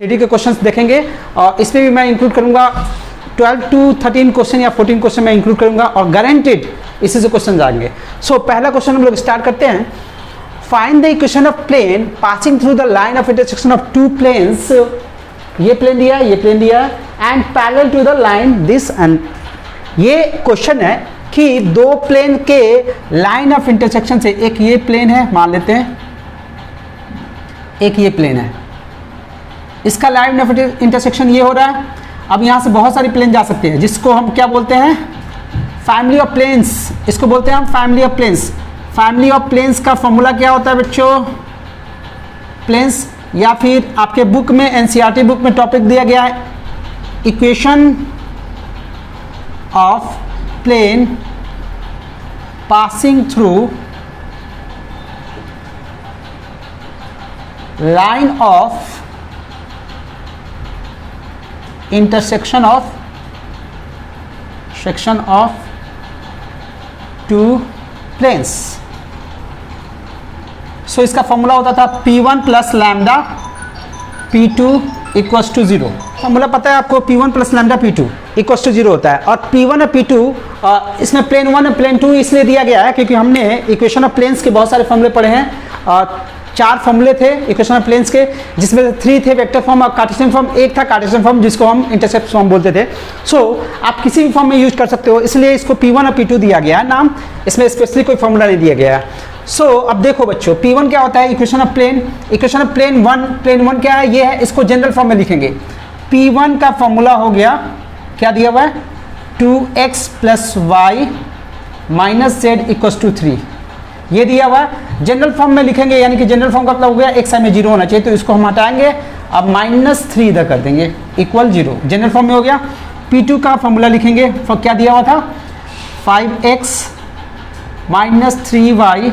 Three के questions देखेंगे और इसमें भी मैं इंक्लूड करूंगा 12 to 13 क्वेश्चन या 14 क्वेश्चन मैं इंक्लूड करूंगा और गारंटेड इसी से क्वेश्चन आएंगे। सो पहला क्वेश्चन हम लोग स्टार्ट करते हैं। Find the equation of plane passing through the line of intersection of two planes. ये प्लेन दिया, ये प्लेन दिया and parallel to the line this and. ये क्वेश्चन है कि दो प्लेन के लाइन ऑफ इंटरसेक्शन से, एक ये प्लेन है मान लेते हैं, एक ये प्लेन है, इसका लाइन ऑफ इंटरसेक्शन ये हो रहा है। अब यहाँ से बहुत सारी प्लेन जा सकते हैं जिसको हम क्या बोलते हैं, फैमिली ऑफ प्लेन्स। इसको बोलते हैं हम family of planes. Family of planes का फॉर्मूला क्या होता है बच्चों, प्लेन्स, या फिर आपके बुक में एनसीईआरटी बुक में टॉपिक दिया गया है equation of plane passing through line of intersection of two planes। So इसका फॉर्मूला होता था P1 plus lambda P2 equals to 0। Formula पता है आपको, P1 plus lambda P2 equals to 0 होता है। और P1 और P2 इसमें प्लेन 1 और प्लेन 2 इसलिए दिया गया है क्योंकि हमने इक्वेशन ऑफ प्लेन्स के बहुत सारे फॉर्मूले पढ़े हैं। 4 फॉर्मूले थे इक्वेशन ऑफ प्लेन्स के, जिसमें से 3 थे वेक्टर फॉर्म और कार्टेशियन फॉर्म, एक था कार्टेशियन फॉर्म जिसको हम इंटरसेप्ट फॉर्म बोलते थे। सो आप किसी भी फॉर्म में यूज कर सकते हो, इसलिए इसको P1 और P2 दिया गया है नाम, इसमें स्पेशली कोई फॉर्मूला नहीं दिया गया है। सो अब देखो बच्चों, P1 क्या होता है, equation of plane. Equation of plane 1 क्या है, ये है, इसको जनरल फॉर्म में लिखेंगे। P1 का फॉर्मूला हो गया, क्या दिया हुआ है, 2x plus Y minus Z equals to 3, ये दिया हुआ है। जनरल फॉर्म में लिखेंगे, यानी कि जनरल फॉर्म का मतलब हो गया एक साइड में 0 होना चाहिए, तो इसको हम हटाएंगे, अब -3 इधर कर देंगे इक्वल 0, जनरल फॉर्म में हो गया। P2 का फॉर्मूला लिखेंगे, क्या दिया हुआ था, 5x minus 3y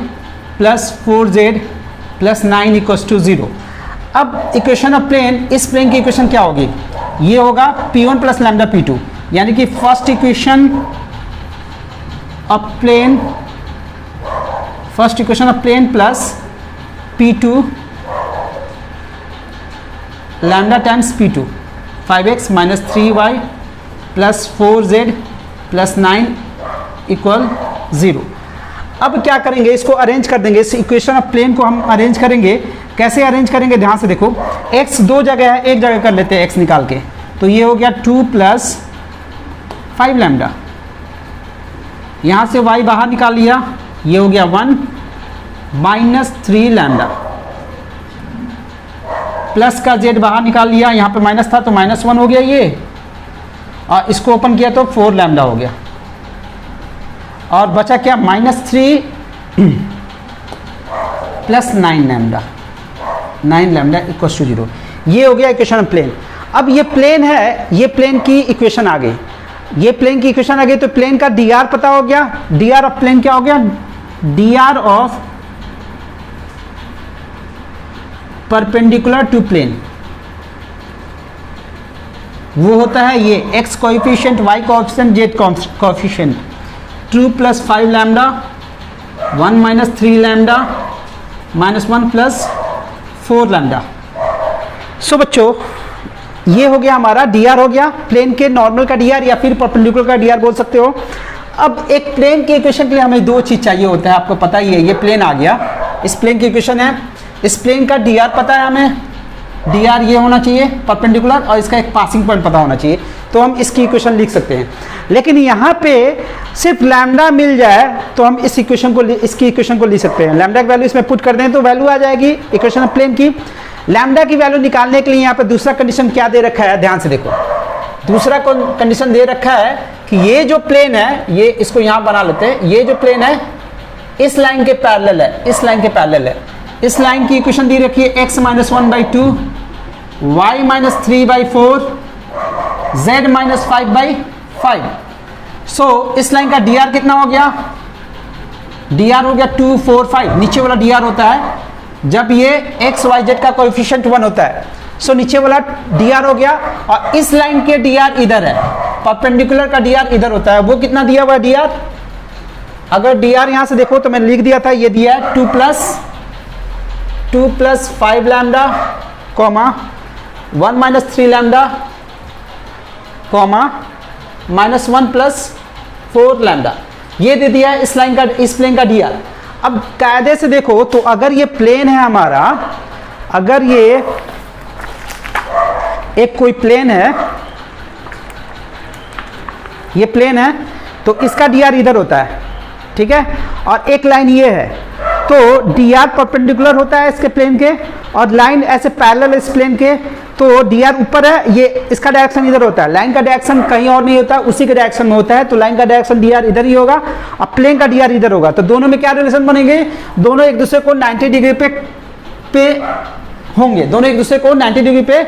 plus 4z plus 9 equals to 0। अब इक्वेशन ऑफ प्लेन, इस प्लेन की इक्वेशन क्या होगी, ये होगा P1 प्लस लैम्डा P2, यानी कि first equation of plane, first equation of plane plus P2 lambda times P2, 5x minus 3y plus 4z plus 9 equal 0। अब क्या करेंगे, इसको अरेंज कर देंगे, इस इक्वेशन ऑफ प्लेन को हम अरेंज करेंगे। कैसे अरेंज करेंगे, ध्यान से देखो, x 2 जगह है, एक जगह कर लेते हैं x निकाल के, तो ये हो गया 2 प्लस 5 लैम्डा, यहाँ से y बाहर निकाल लिया, ये हो गया 1 माइनस 3 लैम्डा, प्लस का z बाहर निकाल लिया, यहाँ पे माइनस था तो -1 हो गया ये, और इसको ओपन किया तो 4 लैम्डा हो गया, और बचा क्या, -3 plus 9 lambda, 9 lambda equals to 0। ये हो गया इक्वेशन ऑफ प्लेन। अब ये प्लेन है, ये प्लेन की इक्वेशन आ गई, ये प्लेन की इक्वेशन आ गई, तो प्लेन का dr पता हो गया। dr ऑफ प्लेन क्या हो गया, dr of perpendicular to plane, वो होता है ये x coefficient, y coefficient, z coefficient, 2 plus 5 lambda 1 minus 3 lambda -1 plus 4 lambda. So बच्चों ये हो गया हमारा dr, हो गया प्लेन के नॉर्मल का dr या फिर परपेंडिकुलर का dr बोल सकते हो। अब एक प्लेन के इक्वेशन के लिए हमें 2 चीज़ चाहिए होता है, आपको पता ही है, ये प्लेन आ गया, इस प्लेन की इक्वेशन है, इस प्लेन का dr पता है हमें, dr ये होना चाहिए परपेंडिकुलर, और इसका एक पासिंग पॉइंट पता होना चाहिए, तो हम इसकी इक्वेशन लिख सकते हैं। लेकिन यहाँ पे सिर्फ लैम्डा मिल जाए तो हम इस इक्वेशन को, इसकी इक्वेशन को लिख सकते हैं। लैम्डा की वैल्यू इसमें पुट कर दें तो वैल्यू आ जाएगी इक्वेशन ऑफ प्लेन की। लैम्डा की वैल्यू निकालने के लिए यहाँ पे दूसरा कंडीशन क्या दे रखा है, ध्यान से देखो, दूसरा कंडीशन दे रखा है कि ये जो प्लेन है, ये इसको यहाँ बना लेते हैं, ये जो प्लेन है इस लाइन के पैरेलल है, इस लाइन के पैरेलल है। इस लाइन की इक्वेशन दी रखी है x minus 1/2, y minus 3/4, z minus 5/5। सो इस लाइन का dr कितना हो गया, dr हो गया 2, 4, 5। नीचे वाला dr होता है जब ये x y z का कोएफिशिएंट 1 होता है। सो नीचे वाला dr हो गया, और इस लाइन के dr इधर है, परपेंडिकुलर का dr इधर होता है, वो कितना दिया हुआ है dr, अगर dr यहां से देखो तो मैंने लिख दिया था, ये दिया है 2 plus 5 lambda comma 1 minus 3 lambda comma minus 1 plus 4 lambda, ये दे दिया इस लाइन का, इस प्लेन का डी आर। अब कायदे से देखो तो अगर ये प्लेन है हमारा, अगर ये एक कोई प्लेन है, ये प्लेन है तो इसका डी आर इधर होता है, ठीक है, और एक लाइन ये है, तो डी आर परपेंडिकुलर होता है इसके प्लेन के, और लाइन ऐसे पैरेलल इस प्लेन के, तो डी आर ऊपर है, ये इसका डायरेक्शन इधर होता है, लाइन का डायरेक्शन कहीं और नहीं होता, उसी के डायरेक्शन में होता है, तो लाइन का डायरेक्शन डी आर इधर ही होगा और प्लेन का डी आर इधर होगा। तो दोनों में क्या रिलेशन बनेंगे, दोनों एक दूसरे को 90 डिग्री पे होंगे, दोनों एक दूसरे को 90 डिग्री पे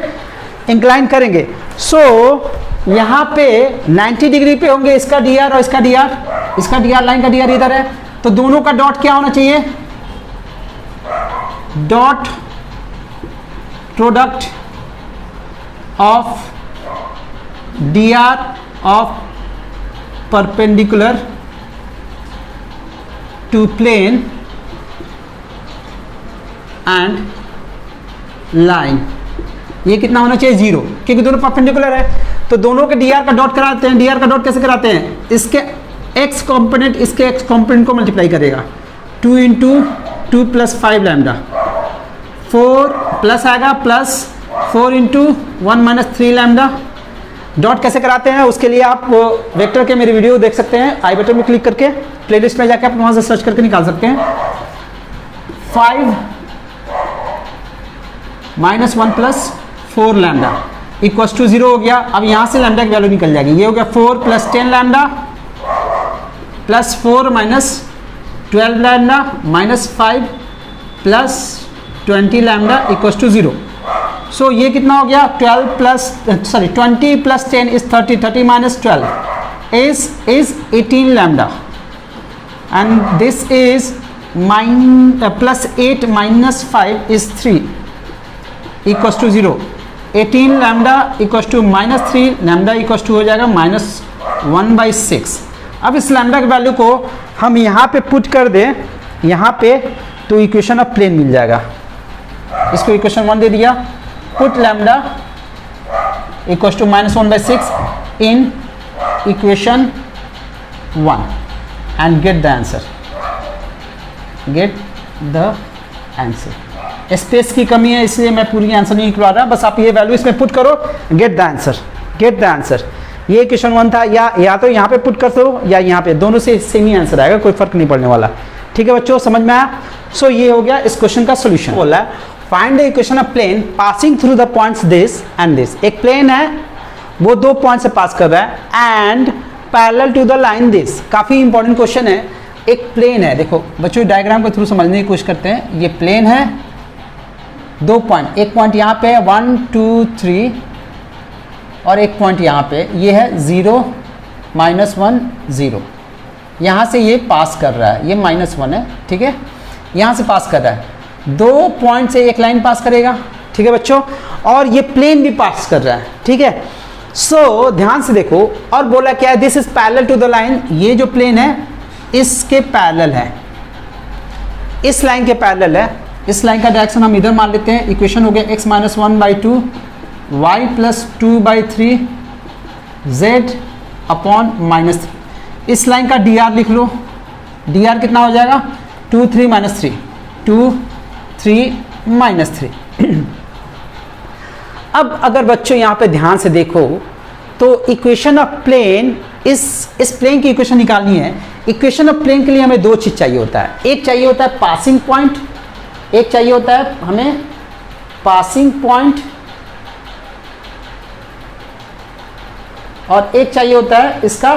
इंक्लाइन करेंगे। सो यहाँ पे 90 डिग्री पे होंगे इसका डी आर और इसका डी आर, इसका डी आर, लाइन का डी आर इधर है, तो दोनों का डॉट क्या होना चाहिए, dot product of D R of perpendicular to plane and line, ये कितना होना चाहिए, 0, क्योंकि दोनों परपेंडिकुलर है। तो दोनों के डी आर का डॉट कराते हैं, डी आर का डॉट कैसे कराते हैं, इसके x कॉम्पोनेंट इसके x कॉम्पोनेंट को मल्टीप्लाई करेगा, 2 इंटू 2 प्लस 5 लैम्डा, 4 प्लस आएगा plus 4 into 1 minus 3 lambda. Dot कैसे कराते हैं उसके लिए आप वेक्टर के मेरी वीडियो देख सकते हैं, आई बटन में क्लिक करके प्लेलिस्ट में जाके आप वहां से सर्च करके निकाल सकते हैं। 5 minus 1 plus 4 lambda equals to 0 हो गया। अब यहां से लैम्डा की वैल्यू निकल जाएगी, ये हो गया 4 plus 10 lambda plus 4 minus 12 lambda minus 5 plus 20 lambda equals to 0। So ये कितना हो गया, 20 plus 10 is 30, 30 minus 12 is 18 lambda, and this is plus 8 minus 5 is 3 equals to 0। 18 lambda equals to minus 3 lambda equals to हो जाएगा minus 1/6। अब इस lambda की value को हम यहाँ पे पुट कर दें, यहाँ पे, तो इक्वेशन ऑफ प्लेन मिल जाएगा। इसको इक्वेशन 1 दे दिया, put lambda equals to minus 1/6 in equation 1 and get the answer, get the answer. Space की कमी है इसलिए मैं पूरी आंसर नहीं करवा रहा, बस आप ये वैल्यू इसमें पुट करो, gate the answer, get the answer. ये इक्वेशन 1 था, या तो यहाँ पे पुट कर दो या यहाँ पे, दोनों से सेम ही आंसर आएगा, कोई फर्क नहीं पड़ने वाला। ठीक है बच्चों, समझ में आया। सो ये हो गया इस क्वेश्चन का सोल्यूशन। बोला है find the equation of plane passing through the points this and this. एक प्लेन है, वो 2 पॉइंट से पास कर रहा है, and parallel to the line this. काफी इंपॉर्टेंट क्वेश्चन है। एक प्लेन है, देखो बच्चों डायग्राम के थ्रू समझने की कोशिश करते हैं। ये प्लेन है, 2 पॉइंट, एक पॉइंट यहाँ पे है 1 2 3 और एक पॉइंट यहाँ पे, ये है 0 -1 0। यहाँ से ये पास कर रहा है, ये -1 है, ठीक है, यहाँ से पास कर रहा है। 2 पॉइंट से एक लाइन पास करेगा, ठीक है बच्चों, और ये प्लेन भी पास कर रहा है, ठीक है। सो ध्यान से देखो, और बोला क्या है, this is parallel to the line. ये जो प्लेन है इसके पैरेलल है, इस लाइन के पैरेलल है। इस लाइन का डायरेक्शन हम इधर मान लेते हैं। इक्वेशन हो गया x - 1/2 y + 2/3 z अपॉन -3। इस लाइन का डी आर लिख लो, डी आर कितना हो जाएगा, 2 3 - 3 2 3 -3। अब अगर बच्चों यहाँ पे ध्यान से देखो तो इक्वेशन ऑफ प्लेन, इस प्लेन की इक्वेशन निकालनी है। इक्वेशन ऑफ प्लेन के लिए हमें 2 चीज चाहिए होता है। एक चाहिए होता है पासिंग पॉइंट, एक चाहिए होता है हमें पासिंग पॉइंट, और एक चाहिए होता है इसका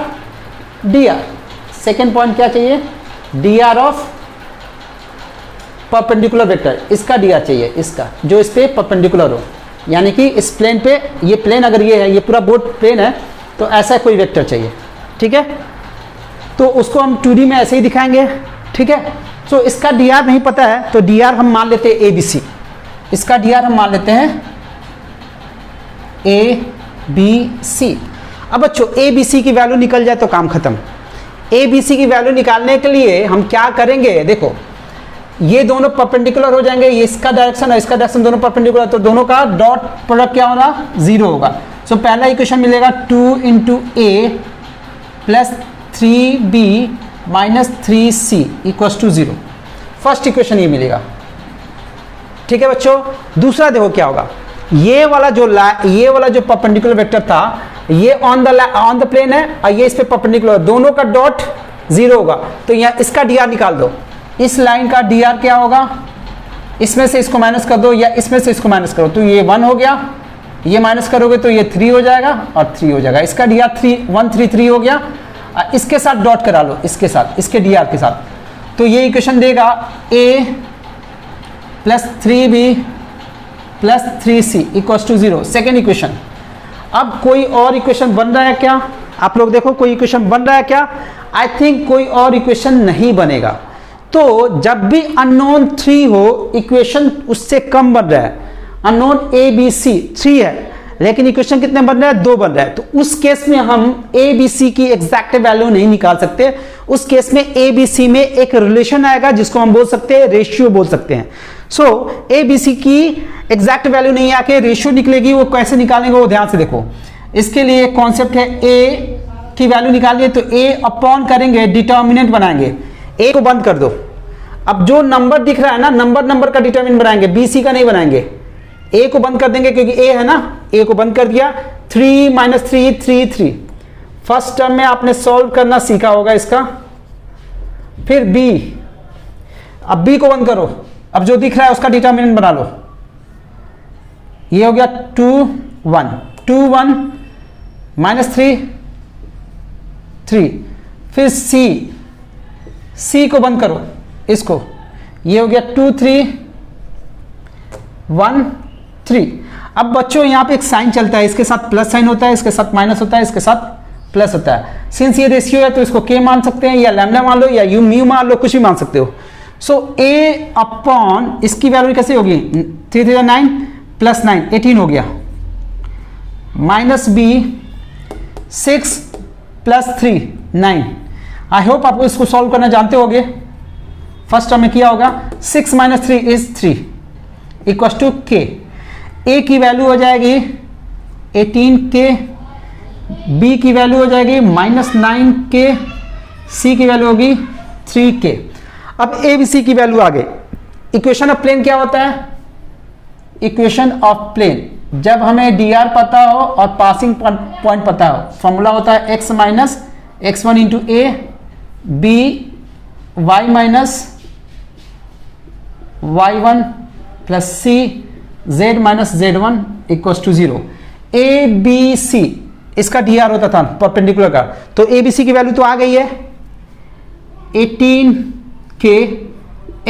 डी आर। सेकेंड पॉइंट क्या चाहिए, D R of perpendicular vector. इसका डी आर चाहिए, इसका जो इस पे परपेंडिकुलर हो, यानी कि इस प्लेन पे, ये प्लेन अगर ये है, ये पूरा बोर्ड प्लेन है, तो ऐसा कोई वेक्टर चाहिए, ठीक है। तो उसको हम 2D में ऐसे ही दिखाएंगे, ठीक है। सो इसका डी आर नहीं पता है, तो डी आर हम मान लेते हैं ABC। इसका डी आर हम मान लेते हैं ABC। अब बच्चों ABC की वैल्यू निकल जाए तो काम खत्म। ABC की वैल्यू निकालने के लिए हम क्या करेंगे, देखो ये दोनों परपेंडिकुलर हो जाएंगे, ये इसका डायरेक्शन और इसका डायरेक्शन दोनों परपेंडिकुलर, तो दोनों का डॉट प्रोडक्ट क्या होगा, 0 होगा। सो पहला इक्वेशन मिलेगा 2 into A plus 3b minus 3c equals to 0। First equation ये मिलेगा, ठीक है बच्चों। दूसरा देखो क्या होगा, ये वाला जो परपेंडिकुलर वेक्टर था ये ऑन द प्लेन है और ये इस पे परपेंडिकुलर, दोनों का डॉट 0 होगा। तो यहाँ इसका dr निकाल दो, इस लाइन का dr क्या होगा, इसमें से इसको माइनस कर दो या इसमें से इसको माइनस करो, तो ये 1 हो गया, ये माइनस करोगे तो ये 3 हो जाएगा और 3 हो जाएगा। इसका dr 133 हो गया, इसके साथ डॉट करा लो, इसके साथ, इसके dr के साथ, तो ये इक्वेशन देगा a plus 3b plus 3c equals to 0। Second equation. अब कोई और इक्वेशन बन रहा है क्या, आप लोग देखो कोई इक्वेशन बन रहा है क्या? आई थिंक कोई और इक्वेशन नहीं बनेगा। तो जब भी अननोन 3 हो, इक्वेशन उससे कम बन रहा है। अननोन a b c 3 है, लेकिन इक्वेशन कितने बन रहे हैं, 2 बन रहा है। तो उस केस में हम a b c की एग्जैक्ट वैल्यू नहीं निकाल सकते। उस केस में a b c में एक रिलेशन आएगा जिसको हम बोल सकते हैं रेशियो बोल सकते हैं। सो a b c की एग्जैक्ट वैल्यू नहीं आके रेशियो निकलेगी। वो कैसे निकालेंगे वो ध्यान से देखो। इसके लिए एक कॉन्सेप्ट है, a की वैल्यू निकालिए तो a अपॉन करेंगे, डिटर्मिनेंट बनाएंगे, a को बंद कर दो। अब जो नंबर दिख रहा है ना, नंबर का डिटर्मिनेंट बनाएंगे, b c का नहीं बनाएंगे। a को बंद कर देंगे क्योंकि a है ना, a को बंद कर दिया। 3 माइनस 3 3 3। फर्स्ट टर्म में आपने सॉल्व करना सीखा होगा इसका। फिर b, अब b को बंद करो, अब जो दिख रहा है उसका डिटर्मिनेंट बना लो। ये हो गया 2 1 2 1 माइनस 3 3। फिर c को बंद करो इसको, ये हो गया 2 3 1 3। अब बच्चों यहाँ पे एक साइन चलता है, इसके साथ प्लस साइन होता है, इसके साथ माइनस होता है, इसके साथ प्लस होता है। सिंस ये रेशियो है तो इसको k मान सकते हैं या लैम्डा मान लो या यू म्यू मान लो, कुछ भी मान सकते हो। सो a अपॉन इसकी वैल्यू कैसे होगी, 3 3 9 प्लस 9 18 हो गया, minus b 6 plus 3 9। I hope आप इसको सॉल्व करना जानते होगे। फर्स्ट टर्म में किया होगा, 6 minus 3 is 3 equals to k। a की वैल्यू हो जाएगी 18k, b की वैल्यू हो जाएगी माइनस 9k, c की वैल्यू होगी 3k। अब a b c की वैल्यू आ गई। इक्वेशन ऑफ प्लेन क्या होता है, इक्वेशन ऑफ प्लेन जब हमें dr पता हो और पासिंग पॉइंट पता हो, फॉर्मूला होता है x minus x1 into a, b y minus y1 plus c z minus z1 equals to 0। a b c इसका dr होता था परपेंडिकुलर का, तो a b c की वैल्यू तो आ गई है 18k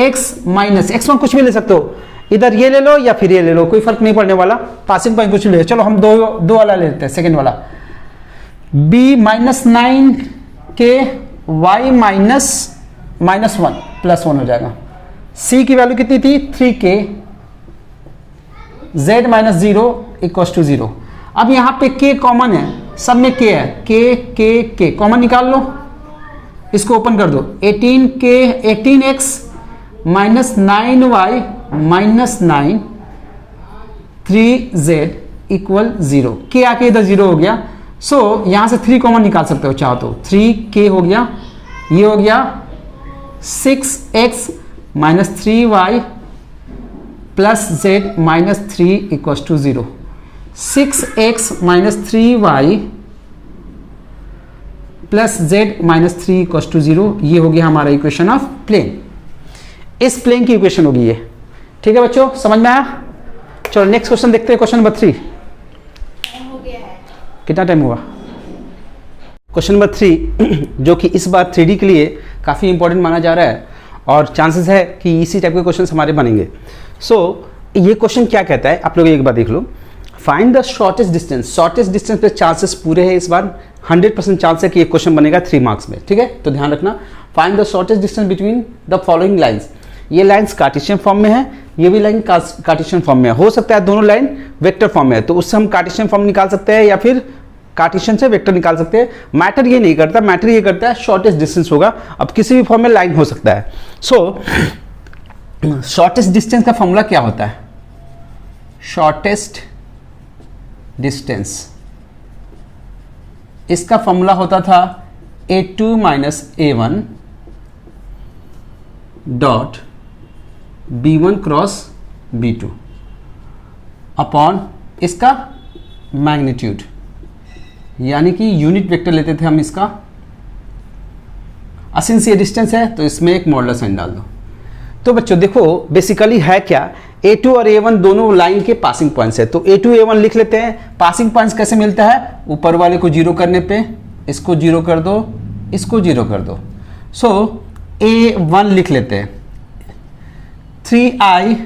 x माइनस x1 कुछ भी ले सकते हो, इधर ये ले लो या फिर ये ले लो, कोई फर्क नहीं पड़ने वाला। पासिंग पॉइंट कुछ ले, चलो हम दो वाला ले लेते हैं, सेकेंड वाला। b minus 9k y minus -1 plus 1 हो जाएगा। c की वैल्यू कितनी थी 3k, z minus 0 equals to 0। अब यहाँ पे k कॉमन है, सब में k है, k कॉमन निकाल लो, इसको ओपन कर दो। 18x minus 9y minus 9 3z equal 0। k आके इधर 0 हो गया। सो यहां से 3 कॉमन निकाल सकते हो चाहो तो, 3k हो गया, ये हो गया 6x minus 3y plus z minus 3 equal to 0। 6x minus 3y plus z minus 3 equal to 0। ये हो गया हमारा इक्वेशन ऑफ प्लेन। इस प्लेन की इक्वेशन होगी ये, ठीक है बच्चों, समझ में आया? चलो नेक्स्ट क्वेश्चन देखते हैं, क्वेश्चन नंबर 3। हो गया है, कितना टाइम हुआ? क्वेश्चन नंबर 3 जो कि इस बार 3D के लिए काफ़ी इंपॉर्टेंट माना जा रहा है और चांसेस है कि इसी टाइप के क्वेश्चन हमारे बनेंगे। सो ये क्वेश्चन क्या कहता है, आप लोग एक बार देख लो। Find the shortest distance. Shortest distance पे चांसेस पूरे हैं इस बार, 100% चांस है कि ये क्वेश्चन बनेगा 3 मार्क्स में, ठीक है? तो ध्यान रखना। Find the shortest distance between the following lines. ये लाइंस कार्टेशियन फॉर्म में है, ये भी लाइन कार्टेशियन फॉर्म में है। हो सकता है दोनों लाइन वेक्टर फॉर्म में है, तो उससे हम कार्टेशियन फॉर्म निकाल सकते हैं या फिर कार्टेशियन से वेक्टर निकाल सकते हैं। मैटर ये नहीं करता, मैटर ये करता है शॉर्टेस्ट डिस्टेंस होगा। अब किसी भी फॉर्म में लाइन हो सकता है। सो शॉर्टेस्ट डिस्टेंस का फॉर्मूला क्या होता है? शॉर्टेस्ट डिस्टेंस, इसका फॉर्मूला होता था a2 minus a1 dot b1 cross b2 upon इसका मैग्नीट्यूड, यानी कि यूनिट वेक्टर लेते थे हम इसका। सिंस ये डिस्टेंस है तो इसमें एक मॉडुलस साइन डाल दो। तो बच्चों देखो बेसिकली है क्या, a2 और a1 दोनों लाइन के पासिंग पॉइंट्स है, तो a2 a1 लिख लेते हैं। पासिंग पॉइंट्स कैसे मिलता है? ऊपर वाले को जीरो करने पे इसको जीरो कर दो, इसको जीरो कर दो। सो a1 लिख लेते हैं, 3i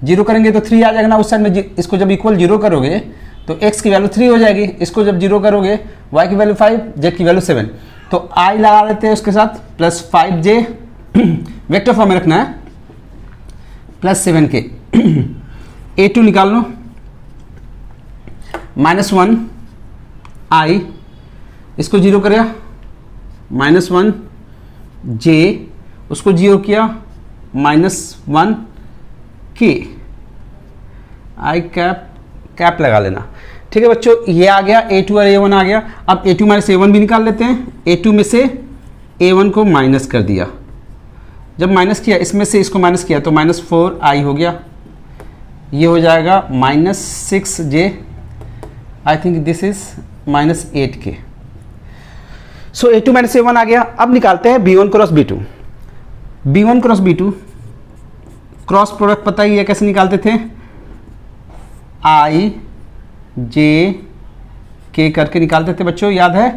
जीरो करेंगे तो 3 आ जाएगा ना उस साइड में। इसको जब इक्वल जीरो करोगे तो x की वैल्यू 3 हो जाएगी, इसको जब जीरो करोगे y की वैल्यू 5, z की वैल्यू 7, तो i लगा लेते हैं उसके साथ प्लस 5j, वेक्टर फॉर्म में रखना है, प्लस 7k। a2 निकाल लो, -1 i, इसको जीरो करेगा, -1 j, उसको जीरो किया, -1 k, i कैप लगा लेना। ठीक है बच्चों, ये आ गया a2 और a1 आ गया। अब a2 माइनस a1 भी निकाल लेते हैं। a2 में से a1 को माइनस कर दिया, जब माइनस किया इसमें से इसको माइनस किया तो -4i हो गया, ये हो जाएगा -6j, I think this is -8k। So a2 minus a1 आ गया। अब निकालते हैं b1 cross b2। b1 cross b2 cross product पता ही है कैसे निकालते थे, i j k करके निकालते थे बच्चों, याद है।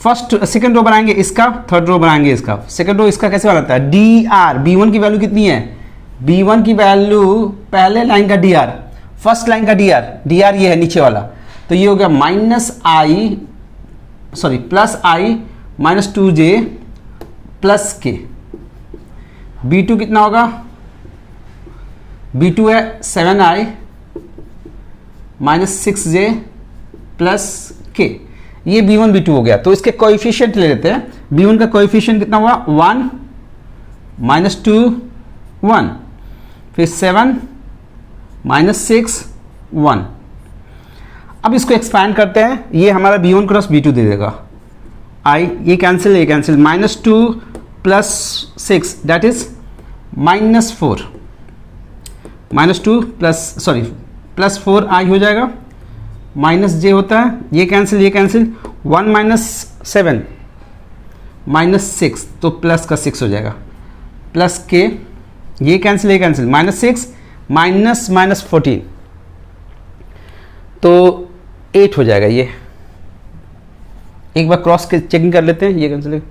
फर्स्ट सेकंड रो बनाएंगे इसका, थर्ड रो बनाएंगे इसका। सेकंड रो इसका कैसे बनाता है, dr, b1 की वैल्यू कितनी है, b1 की वैल्यू पहले लाइन का dr, फर्स्ट लाइन का dr ये है नीचे वाला, तो ये हो गया plus i minus 2j plus k। b2 कितना होगा, b2 है 7i minus 6j plus k, ये b1 b2 हो गया। तो इसके कोएफिशिएंट ले लेते हैं। b1 का कोएफिशिएंट कितना हुआ, 1 माइनस 2 1, फिर 7 माइनस 6 1। अब इसको एक्सपैंड करते हैं, ये हमारा b1 क्रॉस b2 दे देगा, ये कैंसिल, ये cancel, -2 plus 6 that is -4, -2 plus 4i हो जाएगा, माइनस j होता है, ये कैंसिल, ये कैंसिल, 1 माइनस 7 -6, तो प्लस का 6 हो जाएगा, प्लस k, ये कैंसिल, ये कैंसिल, -6 माइनस 14, तो 8 हो जाएगा। ये एक बार क्रॉस के चेकिंग कर लेते हैं, ये कैंसिल,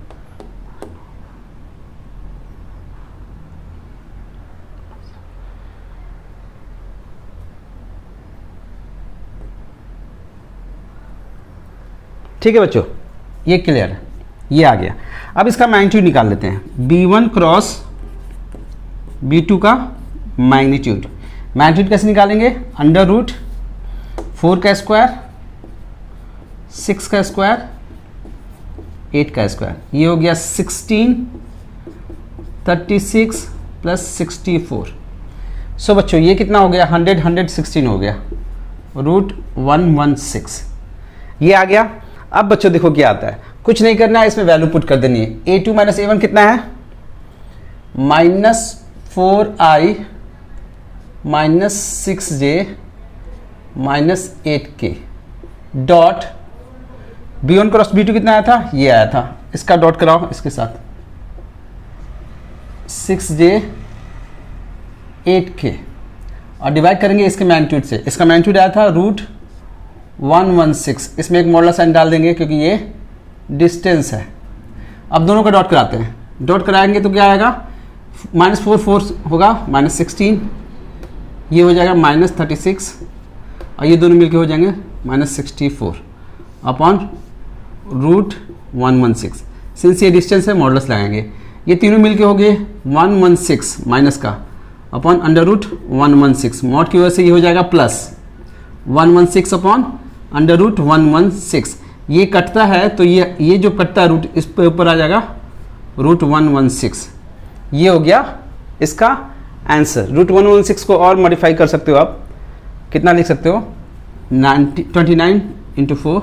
ठीक है बच्चों, ये क्लियर है, ये आ गया। अब इसका मैग्नीट्यूड निकाल लेते हैं, b1 क्रॉस b2 का मैग्नीट्यूड। मैग्नीट्यूड कैसे निकालेंगे, √4 का स्क्वायर, 6 का स्क्वायर, 8 का स्क्वायर, ये हो गया 16, 36 प्लस 64। सो बच्चों ये कितना हो गया, 116 हो गया, √116, ये आ गया। अब बच्चों देखो क्या आता है, कुछ नहीं करना है, इसमें वैल्यू पुट कर देनी है। a2 माइनस a1 कितना है, -4i minus 6j minus 8k dot b1 cross b2 कितना आया था, ये आया था, इसका डॉट कराओ इसके साथ, 6j 8k और डिवाइड करेंगे इसके मैग्नीट्यूड से। इसका मैग्नीट्यूड आया था √116, इसमें एक मॉडुलस साइन डाल देंगे क्योंकि ये डिस्टेंस है। अब दोनों का डॉट कराते हैं, डॉट कराएंगे तो क्या आएगा, -4 होगा, -16, ये हो जाएगा -36 और ये दोनों मिलके हो जाएंगे -64 अपॉन √116। सिंस ये डिस्टेंस है मॉडुलस लगाएंगे, ये तीनों मिलके हो गए 116 माइनस का अपॉन √116, मॉड की वजह से ये हो जाएगा प्लस 116 अपॉन √116। ये कटता है तो ये जो कटता है रूट, इस पे ऊपर आ जाएगा √116, ये हो गया इसका आंसर। √116 को और मॉडिफाई कर सकते हो आप, कितना लिख सकते हो 29 इंटू 4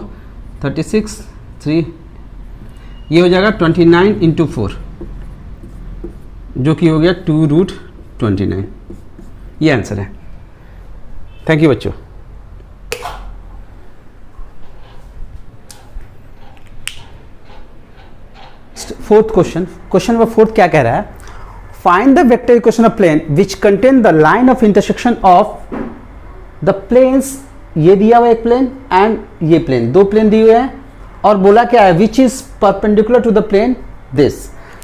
36 3, ये हो जाएगा 29 इंटू 4 जो कि हो गया 2√29। ये आंसर है। थैंक यू बच्चों। फोर्थ क्वेश्चन नंबर 4 क्या कह रहा है, find the vector equation of plane which contain the line of intersection of the planes. ये दिया हुआ एक प्लेन एंड ये प्लेन, दो प्लेन दिए हुए हैं और बोला क्या है which is perpendicular to the plane this.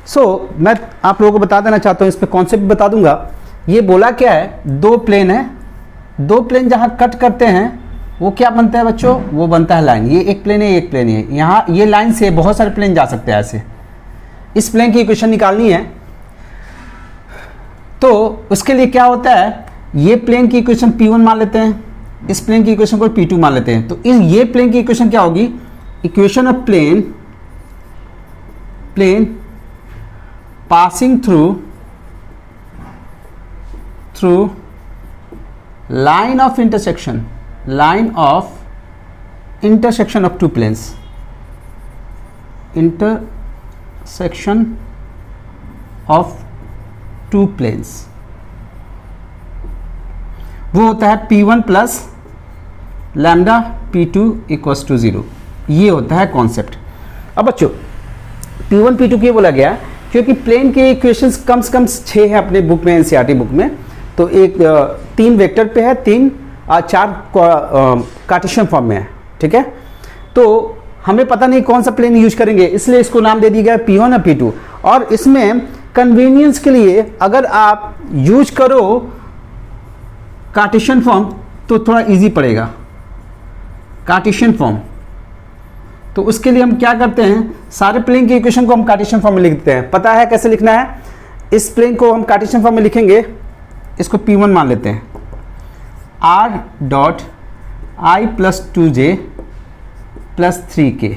So मैं आप लोगों को बता देना चाहता हूं, इस पे कॉन्सेप्ट बता दूंगा। ये बोला क्या है, दो प्लेन है, दो प्लेन जहां कट करते हैं वो क्या बनता है बच्चों, वो बनता है लाइन। ये एक प्लेन है, एक प्लेन है, यहाँ ये लाइन से बहुत सारे प्लेन जा सकते हैं ऐसे। इस प्लेन की इक्वेशन निकालनी है तो उसके लिए क्या होता है, ये प्लेन की इक्वेशन P1 मान लेते हैं, इस प्लेन की इक्वेशन को P2 मान लेते हैं। तो ये प्लेन की इक्वेशन क्या होगी, equation of plane passing through line of intersection of two planes, intersection of two planes, वो होता है P1 plus lambda P2 equals to 0। ये होता है कॉन्सेप्ट। अब बच्चों P1 P2 क्यों बोला गया, क्योंकि प्लेन के इक्वेशंस कम से कम 6 है अपने बुक में, एनसीईआरटी बुक में। तो एक 3 वेक्टर पे है, 4 कार्टेशियन फॉर्म में है, ठीक है। तो हमें पता नहीं कौन सा प्लेन यूज करेंगे, इसलिए इसको नाम दे दिया गया P1 और P2। और इसमें कन्वीनियंस के लिए अगर आप यूज करो कार्टेशियन फॉर्म तो थोड़ा इजी पड़ेगा, कार्टेशियन फॉर्म। तो उसके लिए हम क्या करते हैं, सारे प्लेन की इक्वेशन को हम कार्टेशियन फॉर्म में लिखते हैं। पता है कैसे लिखना है, इस प्लेन को हम कार्टेशियन फॉर्म में लिखेंगे, इसको P1 मान लेते हैं, r dot i plus 2j plus 3k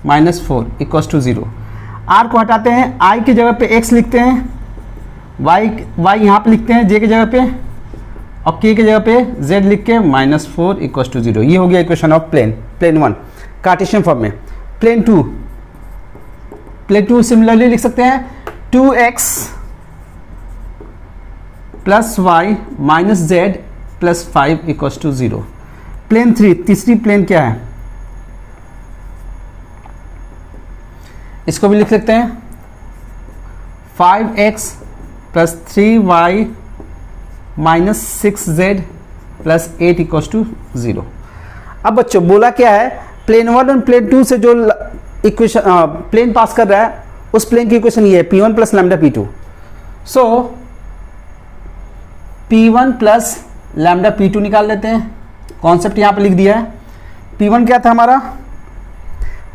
minus 4 equals to 0। r को हटाते हैं, i की जगह पे x लिखते हैं, y यहाँ पे लिखते हैं j की जगह पे, और k की जगह पे z लिख के माइनस 4 इक्वल्स टू 0। ये हो गया equation of plane 1 Cartesian form में। प्लेन 2 सिमिलरली लिख सकते हैं 2x plus y minus z plus 5 equals to 0। Plane 3 तीसरी प्लेन क्या है, इसको भी लिख सकते हैं 5x plus 3y minus 6z plus 8 equals to 0। अब बच्चों बोला क्या है, प्लेन 1 और प्लेन 2 से जो इक्वेशन प्लेन पास कर रहा है उस प्लेन की इक्वेशन ये है P1 प्लस लैम्डा P2। सो P1 प्लस लैम्डा P2 निकाल लेते हैं, कॉन्सेप्ट यहाँ पे लिख दिया है। P1 क्या था हमारा,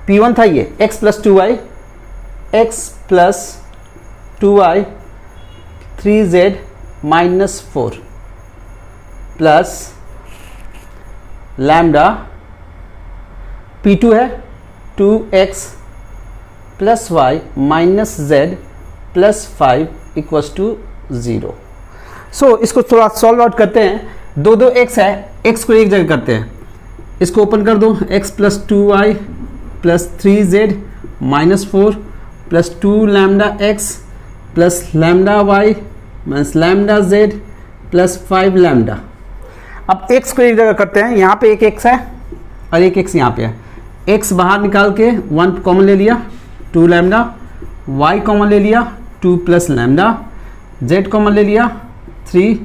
P1 था ये x plus 2y 3z minus 4 plus lambda P2 है 2x plus y minus z plus 5 equals to 0। So इसको थोड़ा सॉल्व आउट करते हैं। दो x है, x को एक जगह करते हैं, इसको ओपन कर दो, x plus 2y plus 3z minus 4 plus 2 lambda x plus lambda y minus lambda z plus 5 lambda. अब x को एक जगह करते हैं, यहाँ पे एक x है और एक x यहाँ पे है। x बाहर निकाल के 1 कॉमन ले लिया 2 लैम्डा, y कॉमन ले लिया 2 प्लस लैम्डा, z कॉमन ले लिया 3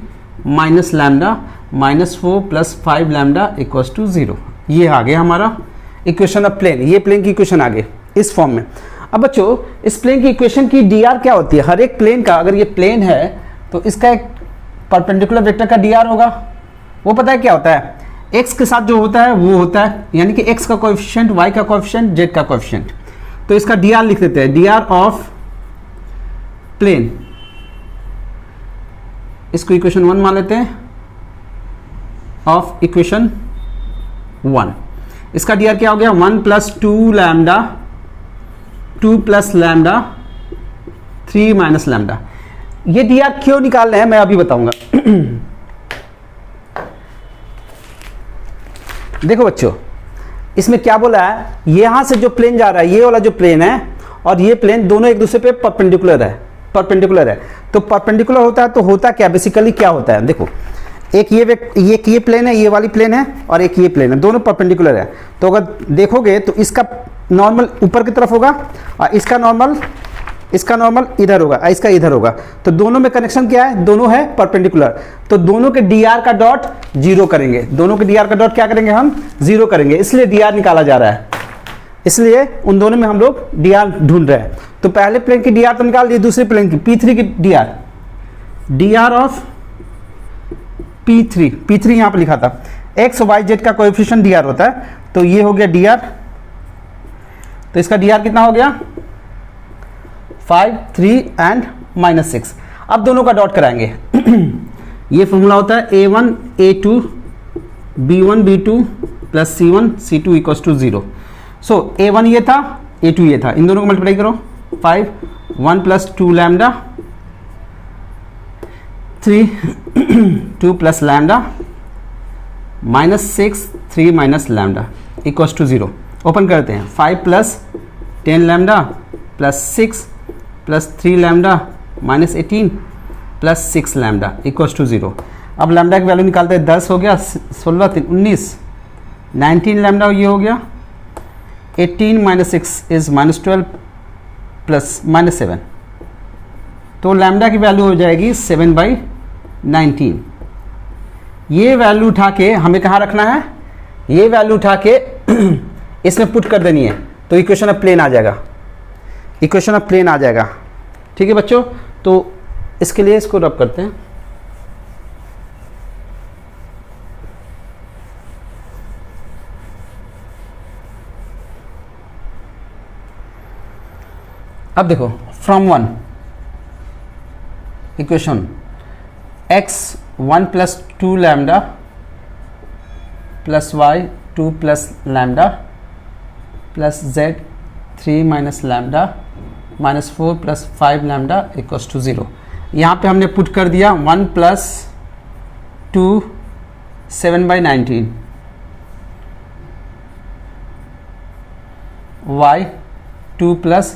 minus lambda minus 4 plus 5 lambda equals to 0। ये आ गया हमारा इक्वेशन ऑफ प्लेन। ये प्लेन की इक्वेशन आ गई इस फॉर्म में। अब बच्चों इस प्लेन की इक्वेशन की dr क्या होती है, हर एक प्लेन का अगर ये प्लेन है तो इसका एक परपेंडिकुलर वेक्टर का dr होगा। वो पता है क्या होता है, x के साथ जो होता है वो होता है, यानी कि x का कोएफिशिएंट, y का कोएफिशिएंट, z का कोएफिशिएंट। तो इसका dr लिख देते हैं, dr ऑफ प्लेन, इसको इक्वेशन 1 मान लेते हैं, ऑफ इक्वेशन 1। इसका dr क्या हो गया, 1 plus 2 lambda 2 plus lambda 3 minus lambda. ये डी आर क्यों निकाल रहे हैं मैं अभी बताऊंगा। देखो बच्चों, इसमें क्या बोला है, यहां से जो प्लेन जा रहा है, ये वाला जो प्लेन है और ये प्लेन दोनों एक दूसरे पे परपेंडिकुलर है, परपेंडिकुलर है। तो परपेंडिकुलर होता है तो होता क्या, बेसिकली क्या होता है, देखो एक ये प्लेन है, ये वाली प्लेन है, और एक ये प्लेन है, दोनों परपेंडिकुलर है। तो अगर देखोगे तो इसका नॉर्मल ऊपर की तरफ होगा और इसका नॉर्मल इधर होगा और इसका इधर होगा। तो दोनों में कनेक्शन क्या है, दोनों है परपेंडिकुलर। तो दोनों के डी आर का डॉट जीरो करेंगे, दोनों के डी आर का डॉट क्या करेंगे, हम जीरो करेंगे, इसलिए डी आर निकाला जा रहा है। इसलिए उन दोनों में हम लोग डी आर ढूंढ रहे हैं। तो पहले प्लेन की डी आर तो निकाल दिए, दूसरे प्लेन की P3 की डी आर ऑफ P3 यहां पर लिखा था, एक्स वाई जेड का कोएफिशिएंट डी आर होता है। तो ये हो गया डी आर, तो इसका डी आर कितना हो गया 5, 3 एंड -6। अब दोनों का डॉट कराएंगे। ये फॉर्मूला होता है A1 A2 B1 B2 plus C1 C2 equals to 0। So A1 ये था, A2 ये था, इन दोनों को मल्टीप्लाई करो, 5 1 plus 2 lambda 3 2 plus lambda -6 3 minus lambda equals to 0। Open करते हैं, 5 plus 10 lambda plus 6 plus 3 lambda minus 18 plus 6 lambda equals to 0। अब लैम्डा की वैल्यू निकालते हैं, 10 हो गया, 16 3 19 19 लैम्डा ये हो गया, 18 माइनस 6 इज -12 प्लस -7। तो लैम्डा की वैल्यू हो जाएगी 7/19। ये वैल्यू उठा के हमें कहाँ रखना है, ये वैल्यू उठा के इसमें पुट कर देनी है, तो इक्वेशन ऑफ प्लेन आ जाएगा, इक्वेशन ऑफ प्लेन आ जाएगा। ठीक है बच्चों, तो इसके लिए इसको रब करते हैं। अब देखो, from 1 equation x 1 plus 2 lambda plus y 2 plus lambda plus z 3 minus lambda -4 plus 5 lambda equals to 0। यहाँ पे हमने पुट कर दिया 1 plus 2 7/19 y 2 plus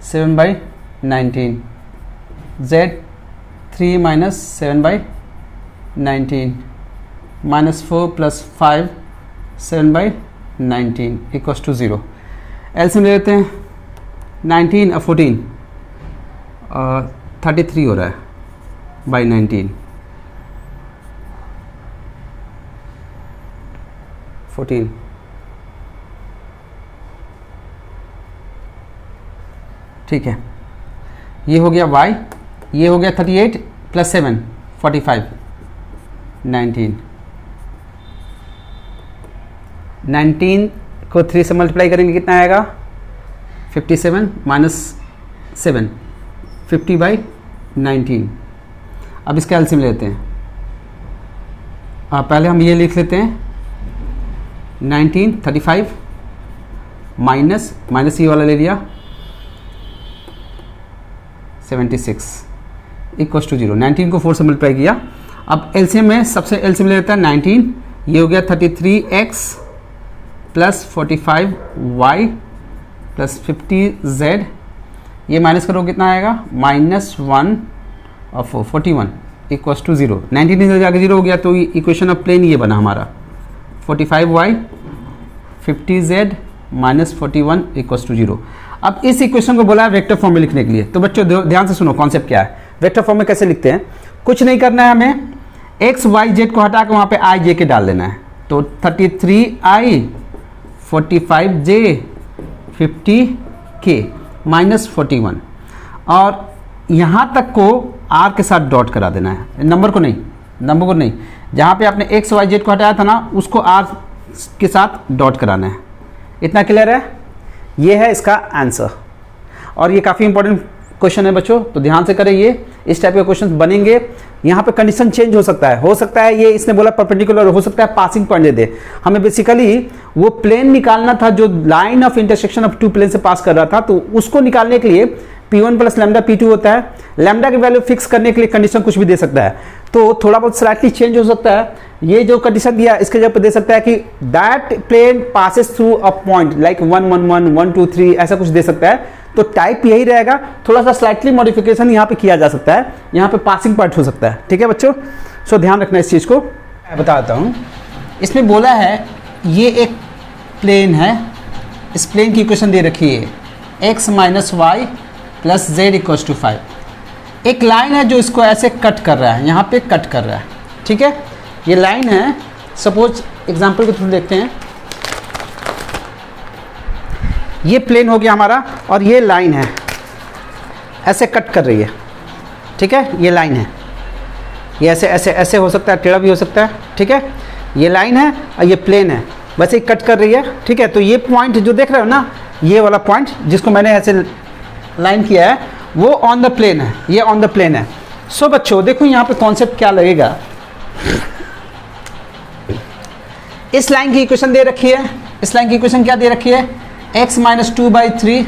7/19 z 3 minus 7/19 -4 plus 5 7/19 equals to 0। LCM ले लेते हैं, 19 और 14 33 हो रहा है बाई 19, 14 ठीक है। ये हो गया y, ये हो गया 38 प्लस 7 45 19 को 3 से मल्टीप्लाई करेंगे कितना आएगा 57 माइनस 7 50/19। अब इसका एलसीएम लेते हैं। पहले हम ये लिख लेते हैं 19 35 माइनस ये वाला ले लिया 76 इक्वल्स टू 0। 19 को 4 से मल्टीप्लाई किया। अब एलसीएम में सबसे एलसीएम ले लेता है 19, ये हो गया 33x plus 45y plus 50z, ये माइनस करो कितना आएगा -1 और 4 41 इक्वल्स टू 0। 19 इधर जाके 0 हो गया, तो इक्वेशन ऑफ प्लेन ये बना हमारा 45y 50z minus 41 equals to 0। अब इस इक्वेशन को बोला है वेक्टर फॉर्म में लिखने के लिए। तो बच्चों ध्यान से सुनो कॉन्सेप्ट क्या है। वेक्टर फॉर्म में कैसे लिखते हैं, कुछ नहीं करना है हमें, एक्स वाई जेड को हटा के वहाँ पे आई जे के डाल देना है। तो 33i 45j 50k माइनस 41, और यहाँ तक को r के साथ डॉट करा देना है, नंबर को नहीं, जहाँ पे आपने एक्स वाई जेड को हटाया था ना उसको r के साथ डॉट कराना है। इतना क्लियर है, ये है इसका आंसर। और ये काफ़ी इंपॉर्टेंट क्वेश्चन है बच्चों, तो ध्यान से करें, ये इस टाइप के क्वेश्चन बनेंगे। यहाँ पे कंडीशन चेंज हो सकता है ये इसने बोला परपेंडिकुलर, हो सकता है पासिंग पॉइंट दे दे। हमें बेसिकली वो प्लेन निकालना था जो line of intersection of two plane से पास कर रहा था, तो उसको निकालने के लिए P1 प्लस लैम्डा P2 होता है। लैम्डा की वैल्यू फिक्स करने के लिए कंडीशन कुछ भी दे सकता है, तो थोड़ा बहुत स्लाइटली चेंज हो सकता है। ये जो कंडीशन दिया इसके जगह पे दे सकता है कि that plane passes through a point like 1 1 1 1 2 3 ऐसा कुछ दे सकता है। तो टाइप यही रहेगा, थोड़ा सा स्लाइटली मॉडिफिकेशन यहाँ पे किया जा सकता है, यहाँ पे पासिंग पॉइंट हो सकता है। ठीक है बच्चों, सो ध्यान रखना इस चीज़ को। मैं बताता हूँ, इसमें बोला है ये एक प्लेन है, इस प्लेन की इक्वेशन दे रखी है x minus y plus z equals to 5। एक लाइन है जो इसको ऐसे कट कर रहा है, यहाँ पे कट कर रहा है। ठीक है, ये लाइन है, सपोज एग्जांपल के थ्रू देखते हैं। ये प्लेन हो गया हमारा और ये लाइन है ऐसे कट कर रही है। ठीक है, ये लाइन है, ये ऐसे ऐसे ऐसे हो सकता है, टेढ़ा भी हो सकता है। ठीक है, ये लाइन है और ये प्लेन है, वैसे ही कट कर रही है। ठीक है, तो ये पॉइंट जो देख रहे हो ना, ये वाला पॉइंट जिसको मैंने ऐसे लाइन किया है वो ऑन द प्लेन है, ये ऑन द प्लेन है। सो बच्चों देखो यहाँ पे कॉन्सेप्ट क्या लगेगा। इस लाइन की इक्वेशन दे रखी है, इस लाइन की इक्वेशन क्या दे रखी है, x माइनस 2/3